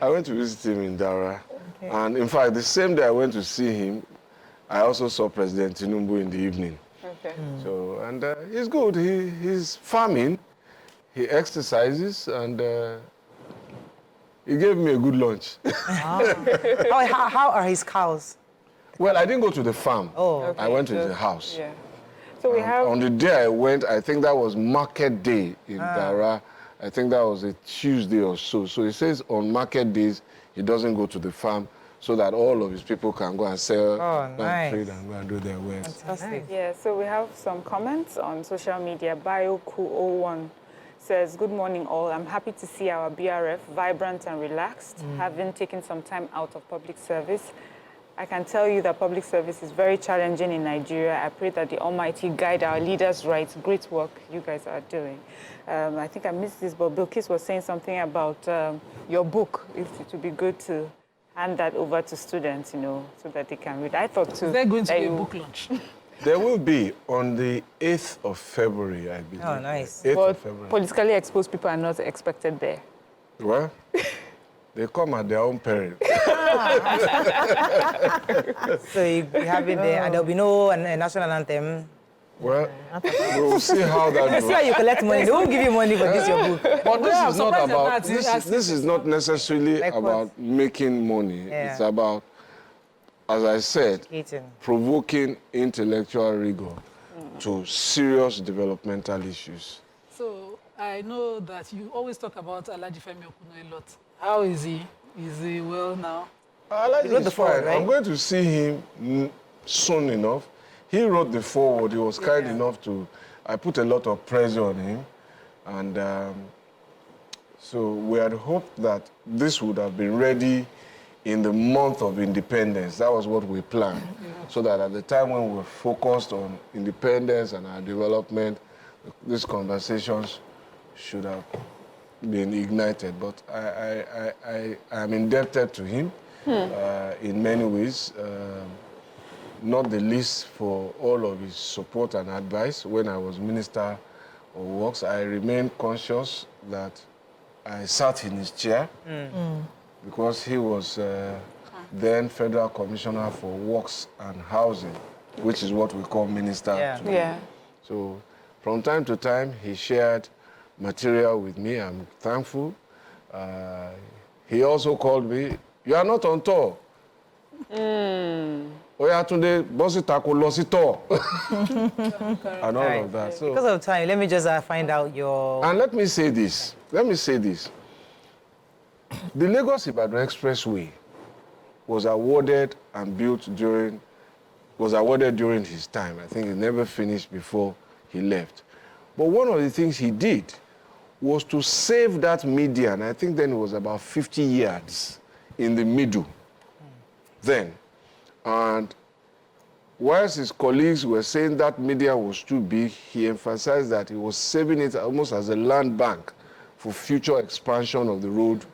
B: I went to visit him in Daura. And in fact, the same day I went to see him, I also saw President Tinubu in the evening.
D: Okay.
B: So, and he's good. He's farming, he exercises, and he gave me a good lunch.
A: How are his cows?
B: Well, I didn't go to the farm.
A: Oh.
B: I went to the house.
D: Yeah. So we have.
B: On the day I went, I think that was market day in Daura. I think that was a Tuesday or so. So he says on market days, he doesn't go to the farm so that all of his people can go and sell, go and trade and go and do their work.
A: Fantastic.
D: Yeah, so we have some comments on social media. BioCool01 says, good morning all. I'm happy to see our BRF vibrant and relaxed, having taken some time out of public service. I can tell you that public service is very challenging in Nigeria. I pray that the Almighty guide our leaders right. Great work you guys are doing. I think I missed this, but Bilkis was saying something about your book. It would be good to hand that over to students, so that they can read. I thought too.
C: Is there going to be a book launch?
B: There will be on the 8th of February, I believe.
A: Oh, nice.
B: 8th
D: But
B: of February.
D: politically exposed people are not expected there.
B: Well, they come at their own peril.
A: So you have it there, and there'll be no national anthem.
B: Well, we'll see how that
A: That's why
B: goes.
A: you collect money. They won't give you money for this, your book.
B: But this
C: Yeah,
B: is not
C: surprised
B: about,
C: that
B: this is not necessarily
A: Like what?
B: about making money.
A: Yeah.
B: It's about, as I said,
A: Eating.
B: provoking intellectual rigor to serious developmental issues.
C: So I know that you always talk about Alhaji Femi Okuno a lot. How is he? Is he well now?
B: I like
A: wrote
B: this
A: the foreword,
B: fine. I'm
A: right?
B: going to see him soon enough. He wrote the foreword. He was kind enough to. I put a lot of pressure on him, and so we had hoped that this would have been ready in the month of independence. That was what we planned, so that at the time when we were focused on independence and our development, these conversations should have been ignited. But I am indebted to him in many ways. Not the least for all of his support and advice. When I was Minister of Works, I remained conscious that I sat in his chair because he was then Federal Commissioner for Works and Housing, which is what we call Minister today.
D: Yeah.
B: So from time to time, he shared material with me. I'm thankful. He also called me, "You are not on tour." Babatunde Bositako Losito. And all of that. So,
A: Because of time, let me just find out your...
B: and let me say this. The Lagos-Ibadan Expressway was awarded during his time. I think it never finished before he left. But one of the things he did was to save that media, and I think then it was about 50 yards in the middle then. And whilst his colleagues were saying that media was too big, he emphasized that he was saving it almost as a land bank for future expansion of the road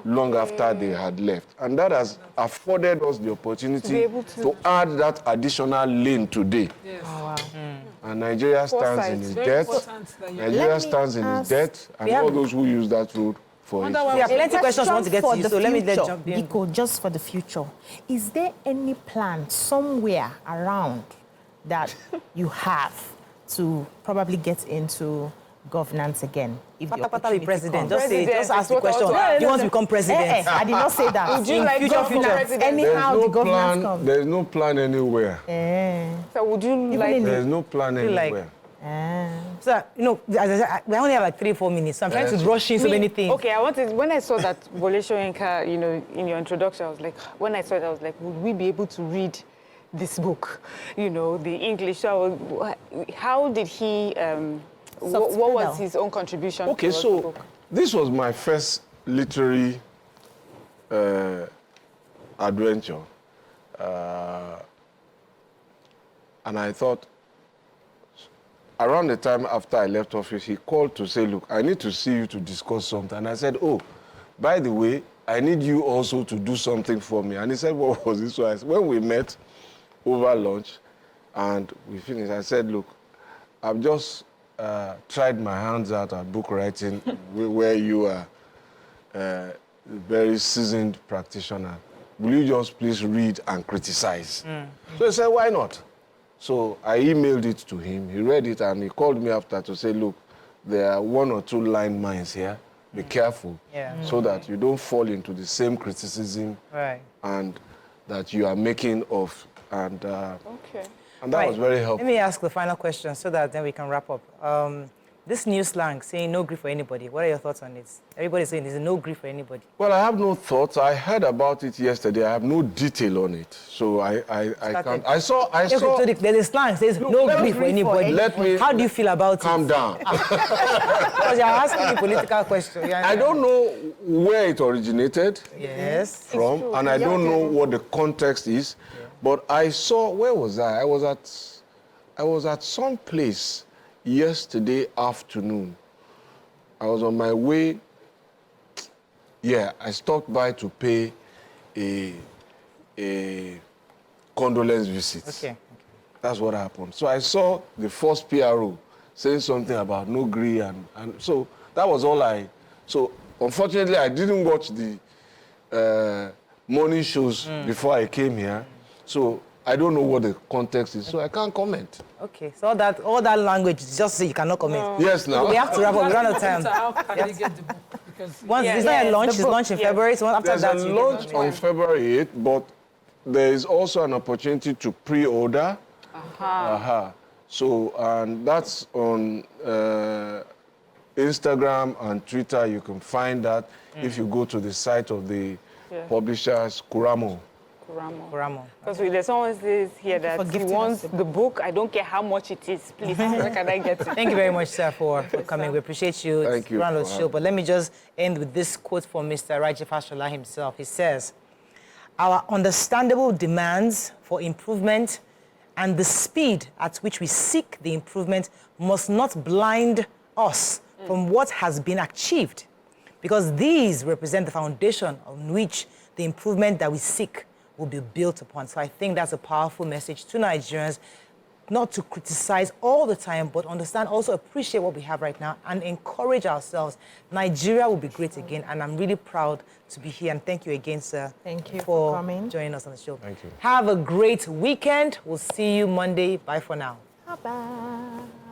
B: long after they had left. And that has afforded us the opportunity to add that additional lane today.
C: Yes.
E: Oh, wow.
B: And Nigeria stands in his debt. Nigeria stands in his debt, and all those who use that road for it.
A: We have plenty of questions I want to get to you, so let me jump in.
E: Biko, just for the future, is there any plan somewhere around that you have to probably get into governance again? If the
A: Pata be
E: opportunity
A: president.
E: comes?
A: Just ask the question. Do you want to become president?
E: I did not say that.
D: Would you like
E: future? Anyhow, the governance comes.
B: There's no plan anywhere.
D: So would you like...
B: There's no plan anywhere.
A: So, you know, as I said, we only have like 3-4 minutes, so I'm trying to rush in so many things.
D: Okay, when I saw that Wole Soyinka, you know, in your introduction, I was like, when I saw it, I was like, would we be able to read this book? You know, the English. So how did he, what was his own contribution
B: Okay,
D: to the
B: so
D: book?
B: this was my first literary adventure. And I thought, around the time after I left office, he called to say, look, I need to see you to discuss something. And I said, oh, by the way, I need you also to do something for me. And he said, what was this? So I said, when we met over lunch and we finished, I said, look, I've just tried my hands out at book writing where you are a very seasoned practitioner. Will you just please read and criticize? So he said, why not? So I emailed it to him. He read it and he called me after to say, look, there are 1 or 2 line mines here. Be careful so that you don't fall into the same criticism and that you are making of. And that was very helpful.
A: Let me ask the final question so that then we can wrap up. This new slang, saying no grief for anybody, what are your thoughts on it? Everybody's saying there's no grief for anybody.
B: Well, I have no thoughts. I heard about it yesterday. I have no detail on it. So I can't. I saw.
A: There's a slang says no grief for anybody.
B: Let me.
A: How do you feel about it?
B: Calm down.
A: Because you're asking a political question.
B: I don't know where it originated from, and I don't know what the context is. But I saw, where was I? I was at some place yesterday afternoon. I was on my way. I stopped by to pay a condolence visit.
A: Okay.
B: That's what happened. So I saw the first PRO saying something about no gree, and so that was all so unfortunately I didn't watch the morning shows before I came here. So I don't know what the context is, so I can't comment.
A: Okay, so all that language is just so you cannot comment.
B: Yes, now.
A: We have to wrap up. We run out of time.
C: How can they get the book? Because
A: It's not a launch. It's launched in February. So after
B: There's
A: that,
B: a launch on February 8th, but there is also an opportunity to pre-order. So, and that's on Instagram and Twitter. You can find that if you go to the site of the publishers, Kuramo.
D: Because there's always this here that he wants the book. I don't care how much it is. Please, where can I get it?
A: Thank you very much, sir, for coming. We appreciate you.
B: Thank you.
A: Round of show. But let me just end with this quote from Mr. Raji Fashola himself. He says, our understandable demands for improvement and the speed at which we seek the improvement must not blind us from what has been achieved, because these represent the foundation on which the improvement that we seek will be built upon. So I think that's a powerful message to Nigerians, not to criticize all the time, but understand, also appreciate what we have right now and encourage ourselves. Nigeria will be great again, and I'm really proud to be here. And thank you again, sir.
E: Thank you
A: for
E: coming.
A: Joining us on the show.
B: Thank you.
A: Have a great weekend. We'll see you Monday. Bye for now.
E: Bye-bye.